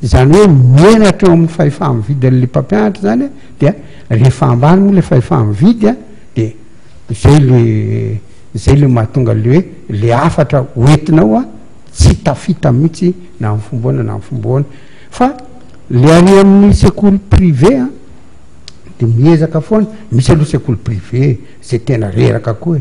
zany hoe menatra eo amin'ny fahefa mividy an'le mpampianatra zany dia rehefa ambany moa le fahefa mividy a de zay le mahatonga le hoe le afatra oentinao a tsy tafita mihitsy na amin'ny fomboana na amin'ny fomboana fa le ary amin'ny sekoly privé a de miezaka foana misy aloha sekoly privé zay tena reraka koa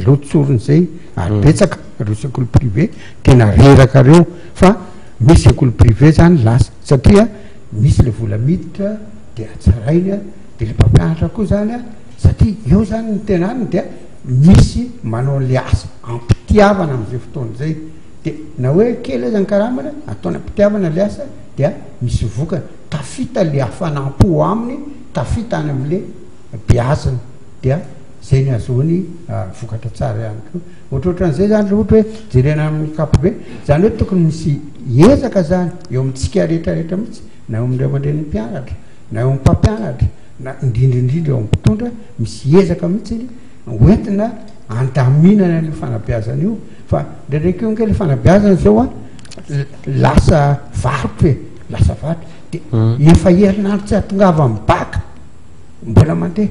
lotsorony zay ary betsaka reo sekoly privé tena reraka reo fa misy sekoly privé zany lasa satria misy le vola miditra de atsarainy a de le mpampianatra koa zany a satria eo zany ny tenaniny dia misy manao le asa ampitiavana am'izay fotoana zay de na hoe kely zany karamana ataony ampitiavana le asa dia misy vokany tafita le afanampo aminy tafita any am'le biazany dia zay ny azoany vokatra tsara ihany koa ohatrohatran'izay zany le ohatra hoe jerena amin'ny kapobe zany hoe tokony misy ezaka zany eo amintsika rehetrarehetra mihitsy na eo amin'ireo aman-dreny mpianatra na eo amin'ny mpampianatra na indrindrindrindra eo amin'ny mpitondra misy ezaka mihitsy oentina andaminana le fanabeazana io fa ndraindraiky io nke le fanabeazana zao a lasa varotry lasa varotry de efa herinandro tsy atongava amin'ny baka mbola mandeha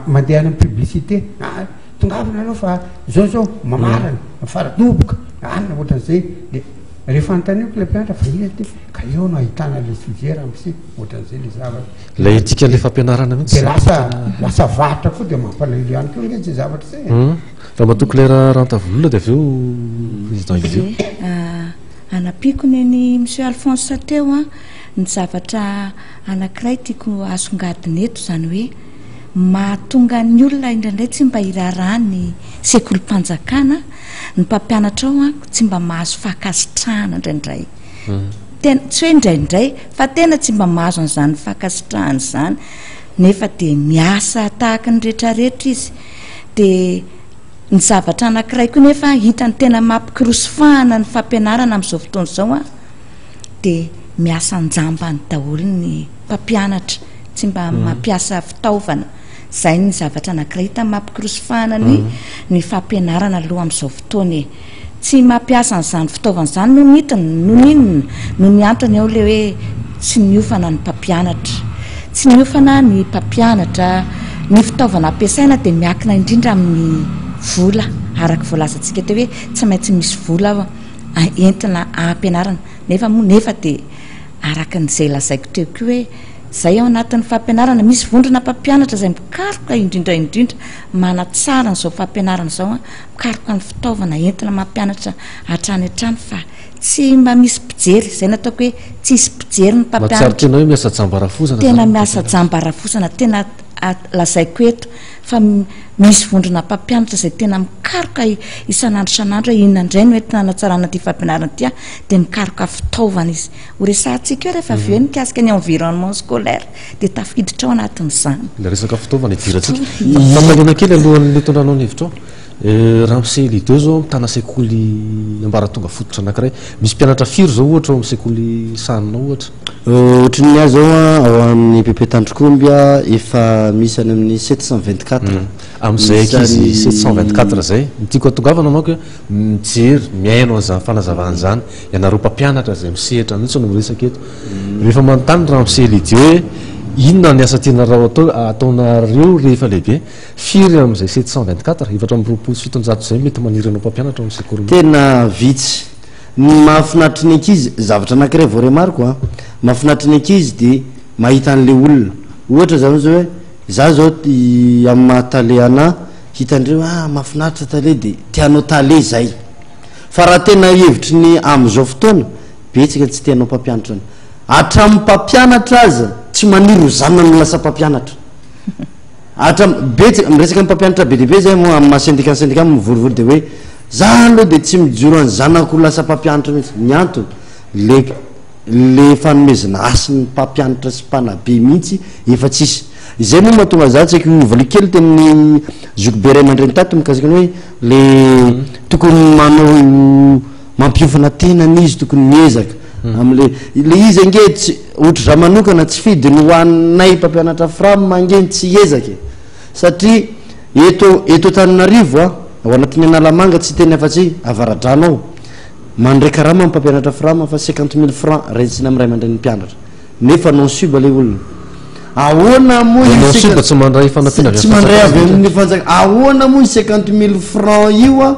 mandeha any amin'ny publicité tongavana anao fa zao mamarana faradoboka anina ohatran'izay de rehefa antaniko le mpianatra fa ina ty ka eo no ahitana le sujet raha misy ohatran'izay le zavatra lay tika le fampianarana mihitsy de lasa varitra koa de mampalahelo ihany koa nge tsy zavatra zay raha matoko lera rantavolona de aveo président izy io anapikony ny monsieur Alphonse Sateo a ny zavatra anankiray tiako asongadiny eto zany hoe mahatonga ny olona indraindray tsy mba irarany sekolim-panjakana ny mpampianatra ao a tsy mba mahazo fakasitrahana indraindray tena tsy hoe indraindray fa tena tsy mba mahazo an'izany fakasitrahana zany nefa de miasa tahaka ny rehetrarehetra izy de ny zavatra anankiray koa nefa hitany tena mampikirosofahana ny fampianarana amin'izao fotoana zao a de miasa njamba ny daholo ny mpampianatra tsy mba mampiasa fitaovana zay ny zavatra anankiray hita mampikirosofahana ny fampianarana aloha amin'izao fotoana tsy mampiasa n'izany fitaovana zany no mitiny no ninona no ny antony ao le hoe tsy miofana ny mpampianatra tsy miofana ny mpampianatra ny fitaovana ampiasaina de miakina indrindra amin'ny vola araka voalazantsika teo hoe tsy maintsy misy vola entina ampianarana nefa de araka n'izay lazaiko teo koa hoe zay ao anatin'ny fampianarana misy vondrona mpampianatra zay mikaroka indrindra manatsara n'izao fampianarana zao a mikaroka ny fitaovana entina mampianatra hatrany hatrany fa tsy mba misy mpijery zay nataoko hoe tsisy mpijery ny mpampianatra tena hoe miasa jambarafosana tena miasa jambarafosana tena lazaiko eto fa misy vondrona mpampianatra zay tena mikaroka isanandro inona indray no entina anatsarana ty fampianarana ty a de mikaroka fitaovana izy horesantsika eo rehefa aveo nikasika ny environnement scolaire de tafiditra ao anatin'izany le resaka fitaovana idiratsika fampalena kely alohan'ny tondranao ny hevitra ao raha misely deux zao mitana sekoly ambaratonga fototra anankiray misy mpianatra firy zao ohatra ao amin'ny sekoly sanina ohatra ohatrany azy zao ao amin'ny pp Tandrokombia efa misy any amin'ny 724 amin'izay akizy 724 zay tiako atongavana manko mijery miaino an'izany fanazavana zany ianareo mpampianatra zay misehatra mihitsy no miresaka eto rehefa manontany raha misely idy hoe inona ny asa tena raha ataonareo rehefa lehibe firy amin'izay 724 efatra am'roapolo sy fitonjato zay mety maniry anao mpampianatra amin'ny sekoly tena vitsy ny mahafinaritra ny ankizy zavatra anankiray vao remariko a mahafinaritra ny ankizy de mahita an'le olona ohatra zany zao hoe za zao amin'ny mahataleana hitandreo mahafinaritra tale de tianao tale zay fa raha tena hevitry ny am'izao fotoana betsaka tsy tianao mpampianatra hatramin'ny mpampianatra aza tsy maniry ho zanona no lasa mpampianatra betsaka miresaka mpampianatra be dehibe zay moa amin'ny syndicat mivorivory de hoe za aloha de tsy mijoro any zanako lasa mpampianatra mihitsy ny antony le fanomezana asiny mpampianatra sy mpanabe mihitsy efa tsisy izay moa mahatonga za tsy ovaly kely tamin'ny zokobe ray aman-dreny tato mikasika ny hoe le tokony manao mampiofana tenany izy tokony miezaka am'le izy ange tsy ohatra raha manokana tsy fidiny hoannay mpampianatra fram angeny tsy ezaka satria eto Tananarivo ao anatin'ny Analamanga tsy teny afa-tsy avaradrano mandray karama mpampianatra frama fa 50 000 francs raisiny amin'ny ray aman-dreny mpianatra nefa non suba le olona ahoana moa tsy mandray fanampiana tsy mandray avy amin'ny fanjaka ahoana moa 50 000 francs io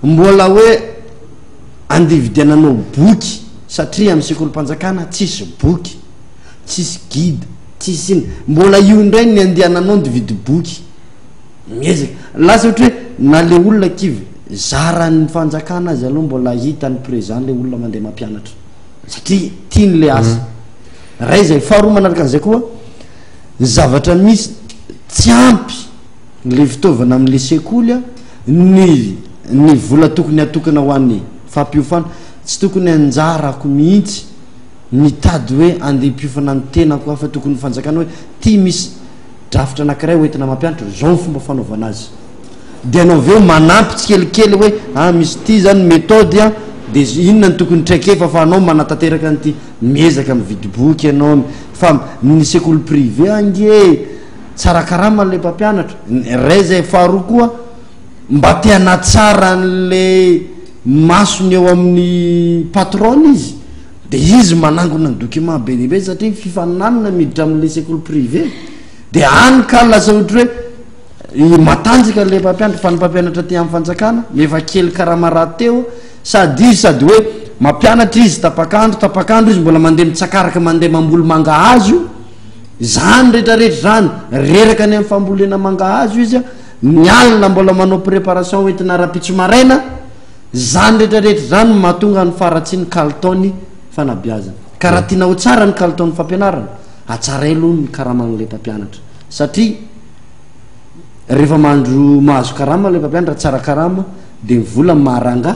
mbola hoe andividiananao boky satria amin'ny sekolim-panjakana tsisy boky tsisy guide tsisy iny mbola io indray ny andehananao ndividy boky miezaka lasa ohatra hoe na le olona kivy zaran'ny fanjakana azy aloha mbola hitany présent le olona mandeha mampianatra satria tiany le asa ray zay faharoa manaraka an'izay koa zavatra misy tsy ampy le fitaovana amin'le sekoly ny vola tokony atokana ho an'ny fampiofana tsy tokony anjarako mihitsy mitady hoe andeha mpiofana ny tenako fa tokony fanjakana hoe ty misy drafitra anankiray hoentina mampianatra zao ny fomba fanaovana azy de anao aveo manampy tsy kelikely hoe misy ty zany méthode de inona ny tokony traikefa fa anao manatanteraka an'ity miezaka mividy boky ianao fa ny sekoly privé ange tsarakarama le mpampianatra ray zay faharoa koa mba tiana tsara n'le masony eo amin'ny patron izy de izy manangona ny document be dehibe satria fifananana miditra amin'le sekoly privé de any ka lasa ohatra hoe matanjaka le mpampianatra fa ny mpampianatra ty amin'ny fanjakana efa kely karama raha teo sady hoe mampianatra izy tapakandro izy mbola mandeha mitsakaraka mandeha mamboly mangahazo zany rehetrarehetra zany reraka any amin'ny fambolena mangahazo izy mialina mbola manao préparation hoentina rapitso maraina zany rehetrarehetra zany mahatonga ny faratsy ny kalitaony fanabiazana ka raha tiana ho tsara ny kalitaony fampianarana atsaray aloha ny karaman'le mpampianatra satria rehefa mandro mahazo karama le mpampianatra tsara karama de vola maharanga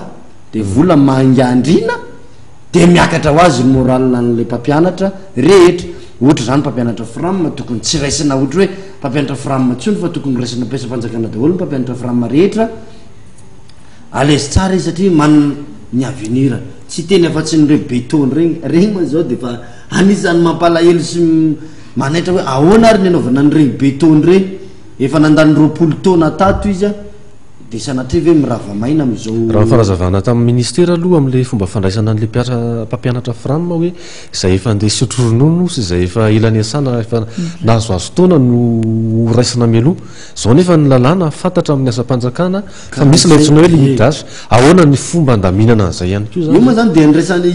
de vola mangandrina de miakatra ho azy moralina n'le mpampianatra rehetra ohatra zany mpampianatra fram tokony tsy raisina ohatra hoe mpampianatra fram tsony fa tokony raisina mpiasa-panjakana daholo mpampianatra fram rehetra alezy tsara izy satria ny avenir tsy teny afa-tsy nyreo betony regny ma zao de fa anisany mampalahelo sy manaitra hoe ahoana ary ny anaovana nyreny betony reny efa nandany roapolo taona tato izy de sanatria ve miravamaina am'izao raha farazavana tamin'ny ministera aloha am'le fomba fandraisana an'le mpampianatra fram hoe zay efa andeha sotro ronono sy zay efa ilany asana efa nahazoazo taona no raisina mialoha zao nefa ny lalàna fantatra amin'ny asa-panjakana fa misy latsina hoe limidasy ahoana ny fomba andaminana an'izay ihany ko zany io moa zany de ndraisany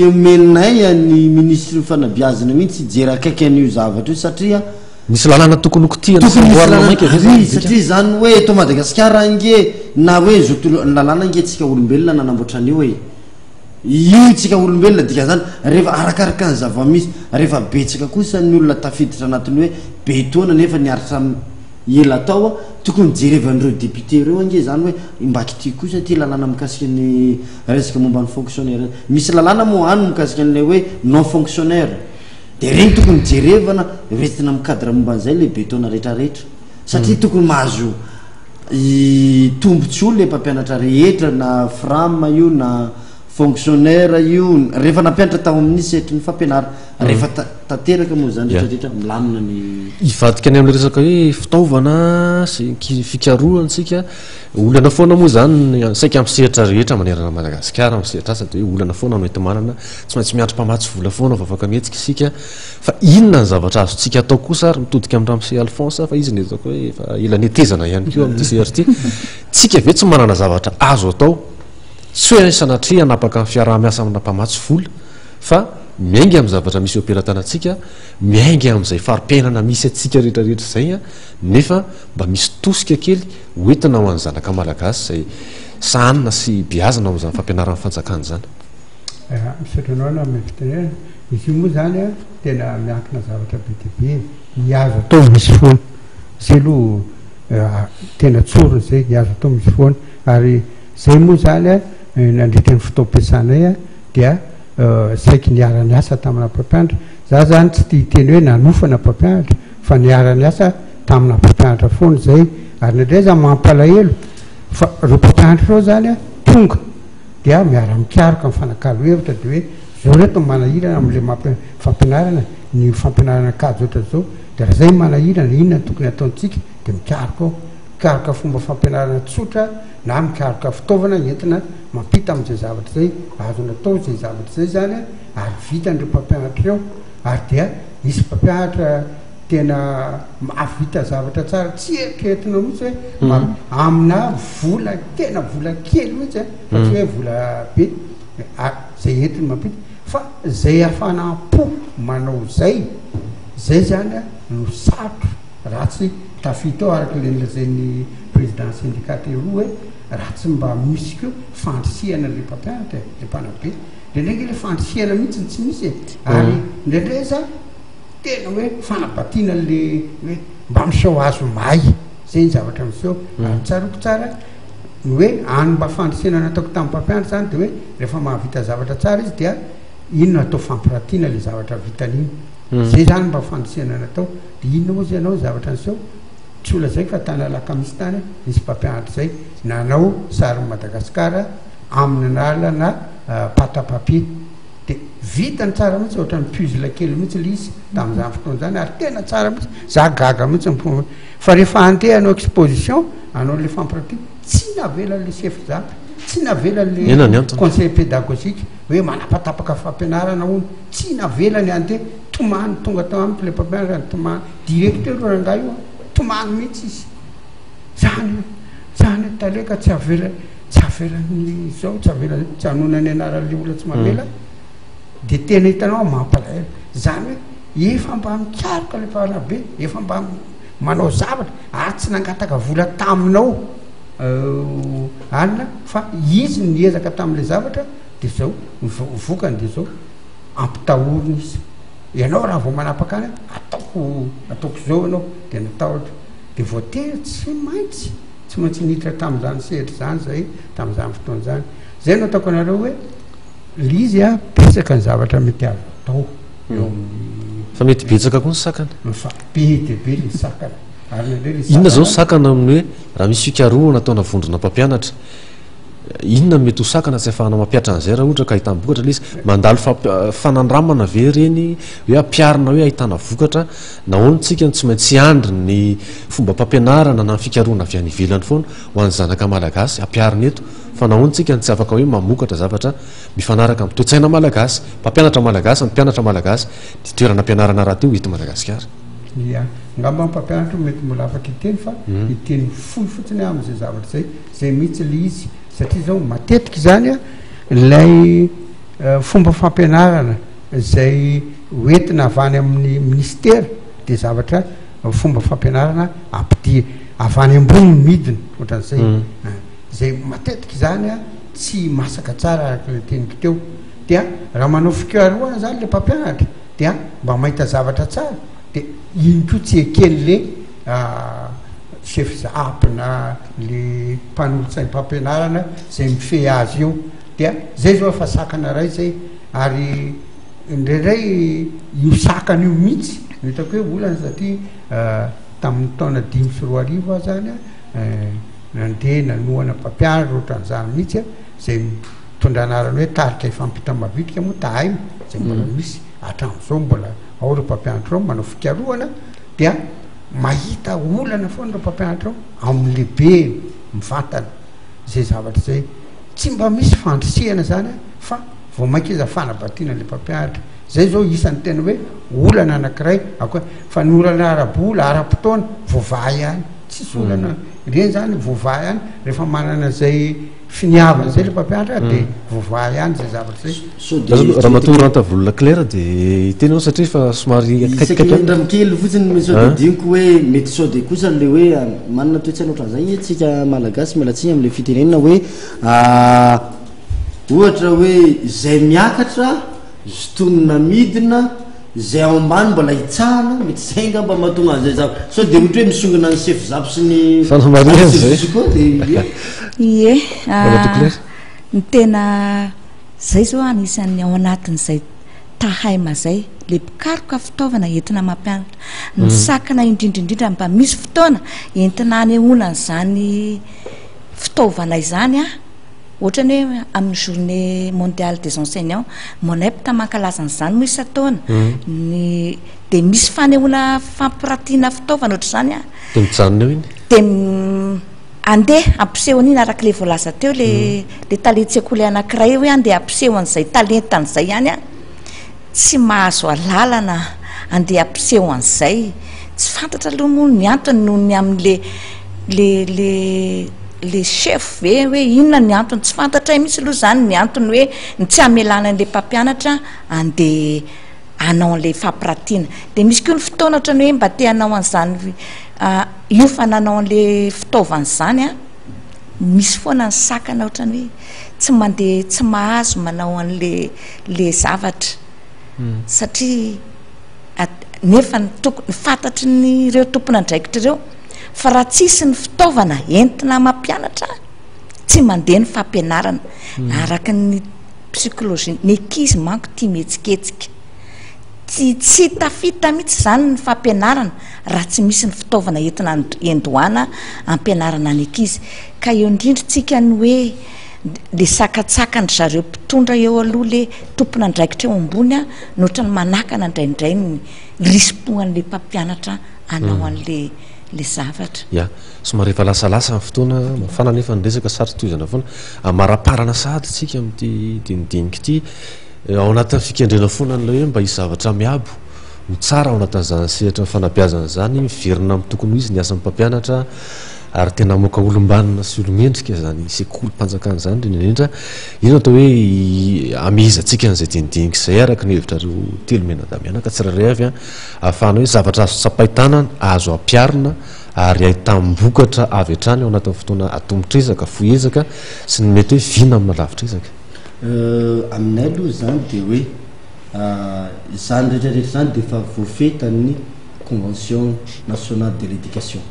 omeninay ny ministre fanabiazana mihitsy jery akaiky an'io zavatra io satria misy lalàna tokony hokitiana satria zany hoe eto Madagasikara ange na hoe ny lalàna ange tsika olombelona nanamboatra an'io hoe io tsika olombelona dika zany rehefa arakaraka ny zava-misy rehefa betsaka kosa ny olona tafiditra anatiny hoe betoana nefa niaritra ela tao tokony jerevan'ireo député reo ange zany hoe mbakity kosa ty lalàna mikasika ny resaka momba ny fonctionnaire misy lalàna moa any mikasika an'le hoe non fonctionnaire de regny tokony jerevana retina mikadra momba an'izay le betona rehetrarehetra satria tokony mahazo tombotsy olo le mpampianatra rehetra na fram io na fonctionnaire io rehefa nampianatra tao amin'ny setry ny fampianara rehefa tanteraka moa zany rehetrarehetra milamina ny ivadika any am'le resaka hoe fitaovana sy fikarohansika olana foana moa zany saika am'sehatra rehetra manerana Madagasikara am'sehatra asa de hoe olana foana no etomanana tsy maintsy miandry mpamatsy vola foana vavaka mihetsika isika fa inona ny zavatra azotsika atao kosa ary mitodika amin'ny ramose Alphonse fa izy ny ezako hoe efa ela netezana ihany keo amin'ity sehatra ty tsika ve tsy manana zavatra azo atao tsy hoe sanatria hanapaka ny fiaraha-miasa amina mpamatsy vola fa miaingy amin'ny zavatra misy operatanatsika miaingy amin'izay farimpiainana misy atsika rehetrarehetra zay a nefa mba misy tosika kely hoentina ho an'ny zanaka malagasy zay sahanina sy biazana ao zany fampianaran'ny fanjakana zany misotranao amy fitenena izy io moa zany a tena miankina zavatra be dia be hiazo atao misy foana zay aloha tena tsorony zay hiazo atao misy foana ary zay moa zany a nandritran'ny fotoam-piasanay a dia saiky niara-ny asa tamina mpampianatra za zany tsy tia teny hoe nanofana mpampianatra fa niara-ny asa tamina mpampianatra foana zay ary nandray za mampalahelo fa reo mpampianatra reo zany a tonga dia miara mikaroka mifanakalo hevitra dia hoe zao reto manahirana am'le fampianarana ny fampianarana kajo ohatra zao dia raha zay manahirana inona tokony ataontsika dia mikaroka ao mikaroka fomba fampianarana tsotra na mikaroka fitaovana entina mampita amin'izay zavatra zay azona atao zay zavatra zay zany a ary vitandreo mpampianatra reo ary dia misy mpampianatra tena mahavita zavatra tsara tsy eritreretina mihitsy hoe amina vola tena vola kely mihitsy fa tsy hoe vola be zay entiny mampita fa zay afanam-po manao zay zany a no satro ratsy tafita ao araka le nylazan'ny président syndicate roa hoe raha tsy mba misy keo fandrisihana le mpampianatra le mpanabe de ndraiky le fandrisihana mihitsy tsy misy ary ndraindray za tena hoe fanabatiana le hoe mba miseho azo may zay ny zavatra miseho ary tsaroko tsara ny hoe any mba fandrisihana nataoko tamin'ny mpampianatra zany de hoe rehefa mahavita zavatra tsara izy dia inona atao fampiratiana le zavatra vitan'iny zay zany mba fandrisihana natao de inona moa zay anao zavatra niseho tsy ola zay fa tanalaka misy tany misy mpampianatra zay nanao sariny Madagasikara amin'ny alalana pata-papier de vitany tsara mihitsy ohatran'ny puzzle kely mihitsy le izy tamin'izany fotoana zany ary tena tsara mihitsy za gaga mihitsy fa rehefa andeha anao exposition anao le fampiratiana tsy navelan'le chef zapy tsy navelan'le conseil pédagogique hoe manapatapaka fampianarana ono tsy navelany andeha tomany tonga tao amiko le mpampianatra tomany directeur rangahy io tomany mihitsy izy zany taleka tsy avelany zao tsy hanonany anaran'le olona tsy mavela de tena hitanao mampalahelo zany hoe efa mba mikaroka le mpanabe efa mba manao zavatra ary tsy nangataka vola taminao alina fa izy niezaka tamin'le zavatra de zao vokany de zao ampitahoriny izy ianao raha vao manapaka any ataoko zao anao de natahotra de voatery tsy maintsy niditra tamin'izany sehatra zany zay tamin'izany fotoana zany zay no ataoko anareo hoe lizy a betsaka ny zavatra mety azo atao eo amin'ny fa mety betsaka koa ny sakana fa be de be ny sakana ary nandray inona zao sakana amin'ny hoe raha misy fikaroana ataona vondrona mpampianatra inona mety ho sakana tsy ahafahana mampiatra an'izay raha ohatra ka ahitany vokatra le izy mandalo fanandramana ve reny hoe ampiarina hoe ahitana vokatra nahoany tsika tsy maintsy andry ny fomba mpampianarana na ny fikaroana avy any ivelany foana ho an'ny zanaka malagasy ampiarina eto fa nahoany tsika tsy afaka hoe mamokatra zavatra mifanaraka amin'ny toe-tsaina malagasy mpampianatra malagasy mpianatra malagasy de toerana ampianarana raha teo eto Madagasikara ia ngamba mpampianatra mety mbola afaka iteny fa iteny foy fotsiny amin'izay zavatra zay mihitsy le izy satria zao matetika zany a lay fomba fampianarana zay hoentina avany amin'ny ministera de zavatra fomba fampianarana ampidia avany ambony midina ohatran'izay zay matetika zany a tsy masaka tsara araka le teniko teo dia raha manao fikaroana zany le mpampianatra dia mba mahita zavatra tsara de iny ko tsy ekeny le chef zapy na le mpanolotsainy mpampianarana zay mife azy io dia zay zao efa sakana ray zay ary indraindray io sakana io mihitsy hitako hoe olana satria tamin'ny taona 5 a zany nandeha nanoana mpampianatra ohatran'izany mihitsy a zay mitondra anarana hoe tarika ifampita mavitrika moa tahay zay mbola misy atram'izao mbola ao reo mpampianatra reo manao fikaroana dia mahita olana foana reo mpampianatra reo amin'lehibe mivantana zay zavatra zay tsy mba misy fandrisihana zany fa vao mainkiza fanabatiana le mpampianatra zay zao isan'ny tena hoe olana anankiray ako fa ny olana arabola ara-potoana voavahy ihany tsy solana reny zany voava ihany rehefa manana zay finiavana zay le mpampianatra de voava ihany zay zavatra zay raha matory ranta volona claire de tena ao satria fa somary akaikamikely fotsiny sodediniko hoe mety sode kosa le hoe manana toetsana ohatran'izay tsika malagasy mialatsiny am'le fitenenina hoe ohatra hoe zay miakatra zotonina midina zay ao ambany mbola hitsahana mety zay nga mba mahatonga an'izay zavatra so de ohatra hoe misongana ny sefo zabo sy ny fanamarianzay de ie ny tena zay zao anisan'ny ao anatin'izay tahaima zay le pikaroka fitaovana entina mampianatra ny sakana indrindraindrindra mba misy fotoana entina anehoana zany fitaovana izany ohatrany hoe amin'ny journée mondiale des enseignants monepta mankalazan'izany mo isataona ny de misy fanehoana fampiratiana fitaovana ohatra zany de mijanona eo iny de andeha ampiseho an'iny araka le voalaza teo le talentsekoly anankiray hoe andeha ampiseho an'izay talentan'izay ihany tsy mahazo alalana andeha ampiseho an'izay tsy fantatra aloha moa ny antony noho ny am'le le chef hoe inona ny antony tsy fantatra misy aloha zany ny antony hoe ny tsy amelana an'le mpampianatra andeha anao an'le fampiratiana de misy koa ny fotoana ohatrany hoe mba te anao an'izany io fananao an'le fitaovana zany misy foana ny sakana ohatrany hoe tsy mandeha tsy mahazo manao an'le zavatra satria nefa ny fantatry ny ireo tompona andraikitra ireo fa raha tsisy ny fitaovana entina mampianatra tsy mandeha ny fampianarana araka ny psikolojia ny ankizy manko tia mihetsiketsika tsy tafita mihitsy zany ny fampianarana raha tsy misy ny fitaovana entina endoana ampianarana ny ankizy ka eo indrindritsika ny hoe le sakatsakany zareo mpitondra eo aloha le tompona andraikitra eo ambony nohatra ny manakana indraindray ny rispoan'le mpampianatra anao an'le zavatra ya somary efa lasalasa ny fotoana mafana nefa nyresaka sarotoizana foana maraparana sady tsika am'ty dinidinika ity ao anatin'ny fikendrena foana an'la hoe mba isy zavatra miabo mitsara ao anatin'izany sehatra ny fanabeazana zany miverina amin'ny tokony ho izy ny asan'ny mpampianatra ary tena moka olombanina sy olomendrika zany sekoly mpanjakana zany indrindra ino atao hoe amizatsika n'izay dinidinika zay araka ny hevitra reo telo menadamianaka tsiraray avy ahafahana hoe zavatra azo tsapahitanana azo ampiarina ary ahitambokatra avy hatrany ao anatin'ny fotoana atomotrezaka foezaka sy ny mety hoe vina amina lavitrezaka aminay aloha zany de hoe zany rehetrarehetra zany de efa voafetan'ny convention nationale de l'éducation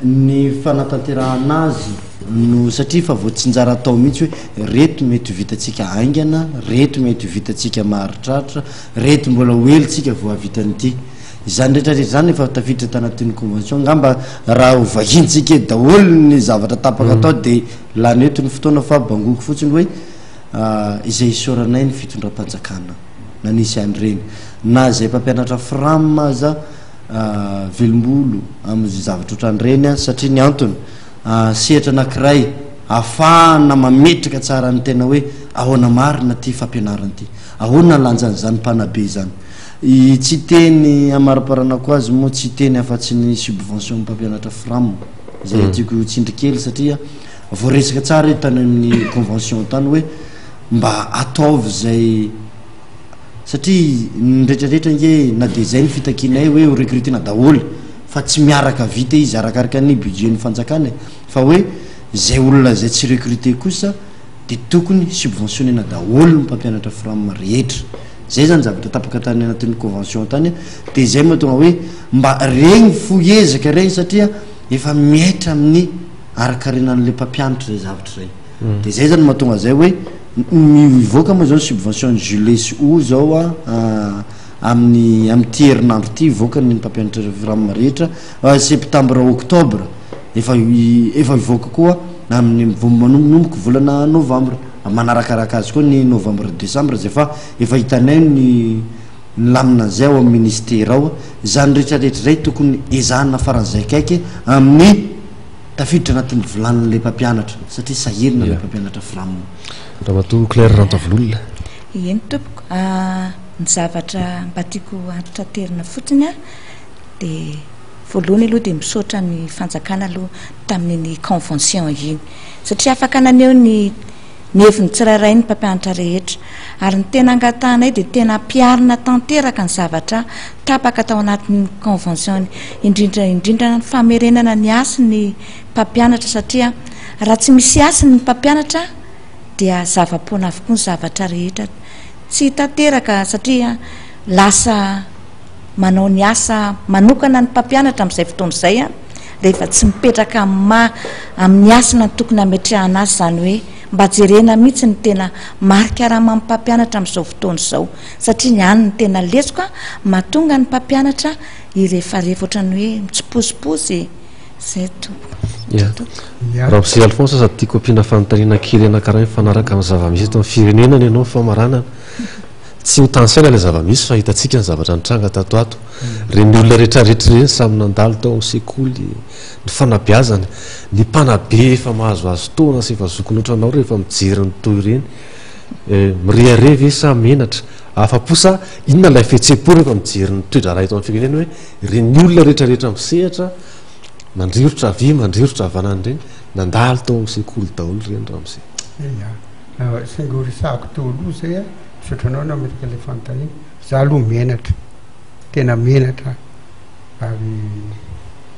ny fanatanterahana azy no satria fa voatsinjara atao mihitsy hoe reto mety vitatsika aingana reto mety vitatsika maharitraritra reto mbola oelytsika voavitanyity zany rehetrarehetra zany efa tafiditra tanatin'ny convention ngamba raha hovahintsika daholo ny zavatra tapaka atao de laneto ny fotoana fa bangoko fotsiny hoe izay isoranay ny fitondram-panjakana nanisy an'ireny na zay mpampianatra fram aza velombolo am'zy zavatra ohatran'ireny satria ny antony sehatra anankiray ahafahana mametraka tsara ny tena hoe ahoana marina ty fampianarana ty ahoana lanjan'zany mpanabe zany tsy teny amariparana ko azy moa tsy teny afa-tsy ny subvention mpampianatra fram zay tiako tsindrikely satria voaresaka tsara tany amin'ny convention tany hoe mba ataovy zay satria nrehetrarehetra nge na de zay ny fitakinay hoe recrutena daholo fa tsy miaraka vita izy arakaraka ny budget ny fanjakana fa hoe zay olona zay tsy recruté kosa de tokony subventionnena daholo ny mpampianatra fram rehetra zay zany zavatra tapaka tany anatin'ny convention tany de zay mahatonga hoe mba regny foezaka regny satria efa miaitra amin'ny arakarenan'le mpampianatra zay zavatra zay de zay zany mahatonga zay hoe mivoaka moa zao subvention juillet sy o zao amin'ny ty herinandro ty voaka ny mpampianatra fram rehetra septembre octobre efa ivoaka koa amin'ny manombonomboka volana novembre manarakaraka azy koa ny novembre décembre zay fa efa hitanay ny lamina zay ao amin'ny ministère ao zany rehetrarehetra zay tokony ezahana faran'izay kaiky amin'ny tafiditra anatin'ny volan'le mpampianatra satria sahirina le mpampianatra fram raha mato claire rantavololona eny tompoko ny zavatra mba tiako antotraterina fotsiny de voalohany aloha dia misaotra ny fanjakana aloha tamin'ny convention iny satria afaka naneo ny heviny tsirairay ny mpampianatra rehetra ary ny tena angatahnay dia tena piarina tanteraka ny zavatra tapaka tao anatin'ny convention indrindra ny famerenana ny asiny mpampianatra satria raha tsy misy asiny ny mpampianatra dia zava-poana avokoa ny zavatra rehetra tsy tanteraka satria lasa manao ny asa manokana ny mpampianatra amin'izay fotoana izay rehefa tsy mipetraka amin'ny asina ny tokony hametrahana azy zany hoe mba jerena mihitsy ny tena marika raha mamy mpampianatra amin'izao fotoana izao satria ny any ny tena lesoka mahatonga ny mpampianatra irehefarehefa ohatrany hoe mitsiposiposy zay raha misy Alphonse sady tiako ampiana fanontaniana kely anankiray mifanaraka amin'ny zava-misy eto amin'ny firenena ianao famaranana tsy ho tansaina ilay zava-misy fa hitantsika ny zavatra nitranga tato ato reny olona rehetrarehetra reny samy nandalo tao amin'ny sekoly ny fanabeazana ny mpanabe efa mahazoazo taona sy efa zokony ohatranao rehefa mijery ny toy ireny mirehare sa menatra afa-posa inona ilay fihetseham-po rehefa mijery ny toedrara eto amin'ny firenena hoe reny olona rehetrarehetra misehatra mandrirotra avy mandrirotra avanany reny nandalo tao amin'ny sekoly daholo reny raha misy singorisako tolo zay sotranao na metaka le fanontaniana za aloha menatra tena menatra ary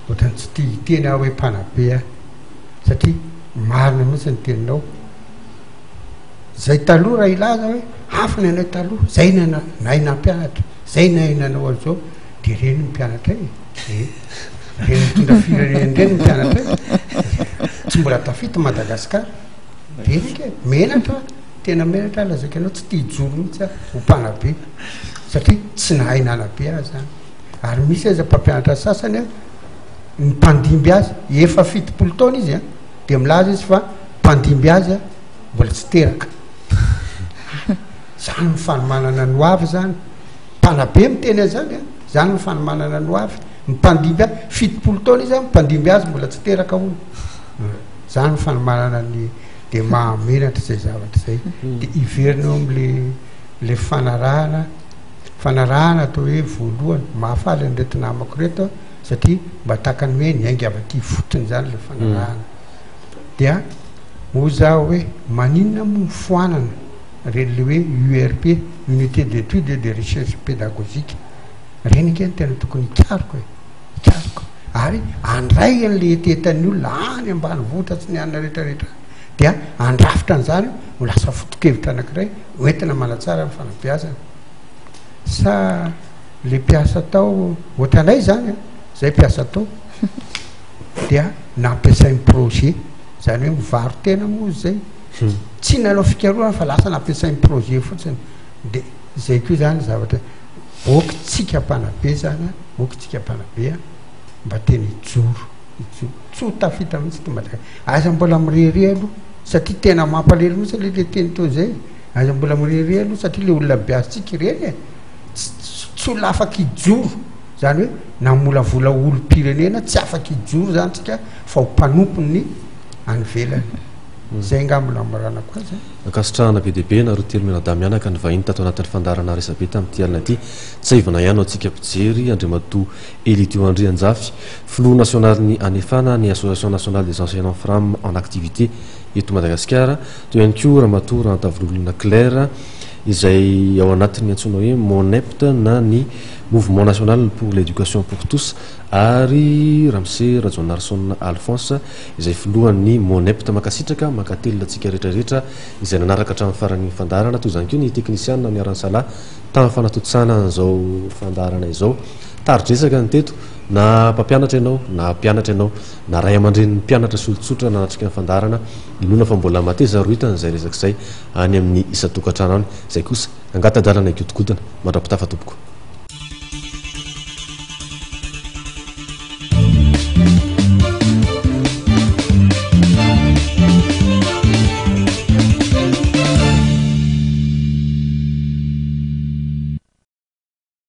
ohatrany tsy tia tena hoe mpanabe satria marina mihitsy ny teninao zay taloha raha ilaza hoe hafa ny anay taloha zay nay nampianatra zay nainanao azao dia reny mpianatra reny mitondra fireneny reny mpianatra tsy mbola tafita Madagasikara reny menatra tena menatra lazaka anao tsy tia joro mihitsy ho mpanabe satria tsy nahay nanabe azy zany ary misy aza mpampianatra sasany ny mpandimby azy efa 70 taona izy dia milaza izy fa mpandimby azy mbola tsy teraka zany mifanomanana no avy zany mpanabe miteny zany zany mifanomanana no avy mipandimby azy 70 taona izy mipandimby azy mbola tsy teraka ono zany mifanomanana ny dia mahamenatra zay zavatra zay dia iverina eo am'le fanarahana atao hoe voalohany mahafaly an'reto namako reto satria mba takany hoe ny aingy avaty fotony zany le fanarahana dia ho zaho hoe maninona mo mifoanana reny le hoe URP unité d'étude et de recherche pédagogique reny keny tena tokony ikariko ary andray an'le etetan'ny olona any ambany vohitra tsy ny anina rehetrarehetra dia andrafitra an'izany ho lasa fotokevitra anankiray hoentina manatsara ny fanabeazana sa le mpiasa tao ohatranay zany zay mpiasa tao dia nampiasain'ny projet zany hoe mivaro tena moa zay tsy nanao fikaroana fa lasa nampiasain'ny projet fotsiny dia zay koa zany zavatra okytsika mpanabe zany okytsika mpanabe mba tena ijoro tsy ho tafita mihitsy ty Madagasikara aza mbola mirehire aloha satria tena mampalelo mihitsy le teny tao zay aza mbola mirehire aloha satria le olona beazitsika ireny tsy olona afaka ijoro zany hoe namolavola olo-pirenena tsy afaka ijoro zany tsika fa ho mpanompony any velany zay ngambola miranako azy akasitrahana be deabe nareo telo menada mianaka ny vahiny tato anatin'ny fandarana resabe tamin'ity alina ity tsy aivana ihany ao antsika mpijery andriamato Elitio André Anjafy flou national ny anefana ny association nationale des enseignants femmes en activité eto Madagasikara toy ihany koa ramatoa Rantavololina Claire izay ao anatin'ny antsoina hoe MONEPT na ny mouvement national pour l'éducation pour tous ary Ramsey Rajonarson Alphonse izay filohan'ny MONEPT makasitraka makatelina atsika rehetrarehetra izay nanaraka hatramin'ny faran'ny fandarana toy izany koa ny teknisiana miaran-sala tamin'ny fanatotsana an'izao fandarana izao taridresaka ny teto na mpampianatra ianao na mpianatra ianao na ray aman-dren'ny mpianatra sy olotsotra nanatrika ny fandarana inona fa mbola mateza roitana zay resaka izay any amin'ny isa-tokantrano any zay kosa angatadalana igodgodana mandrapitafa tompoko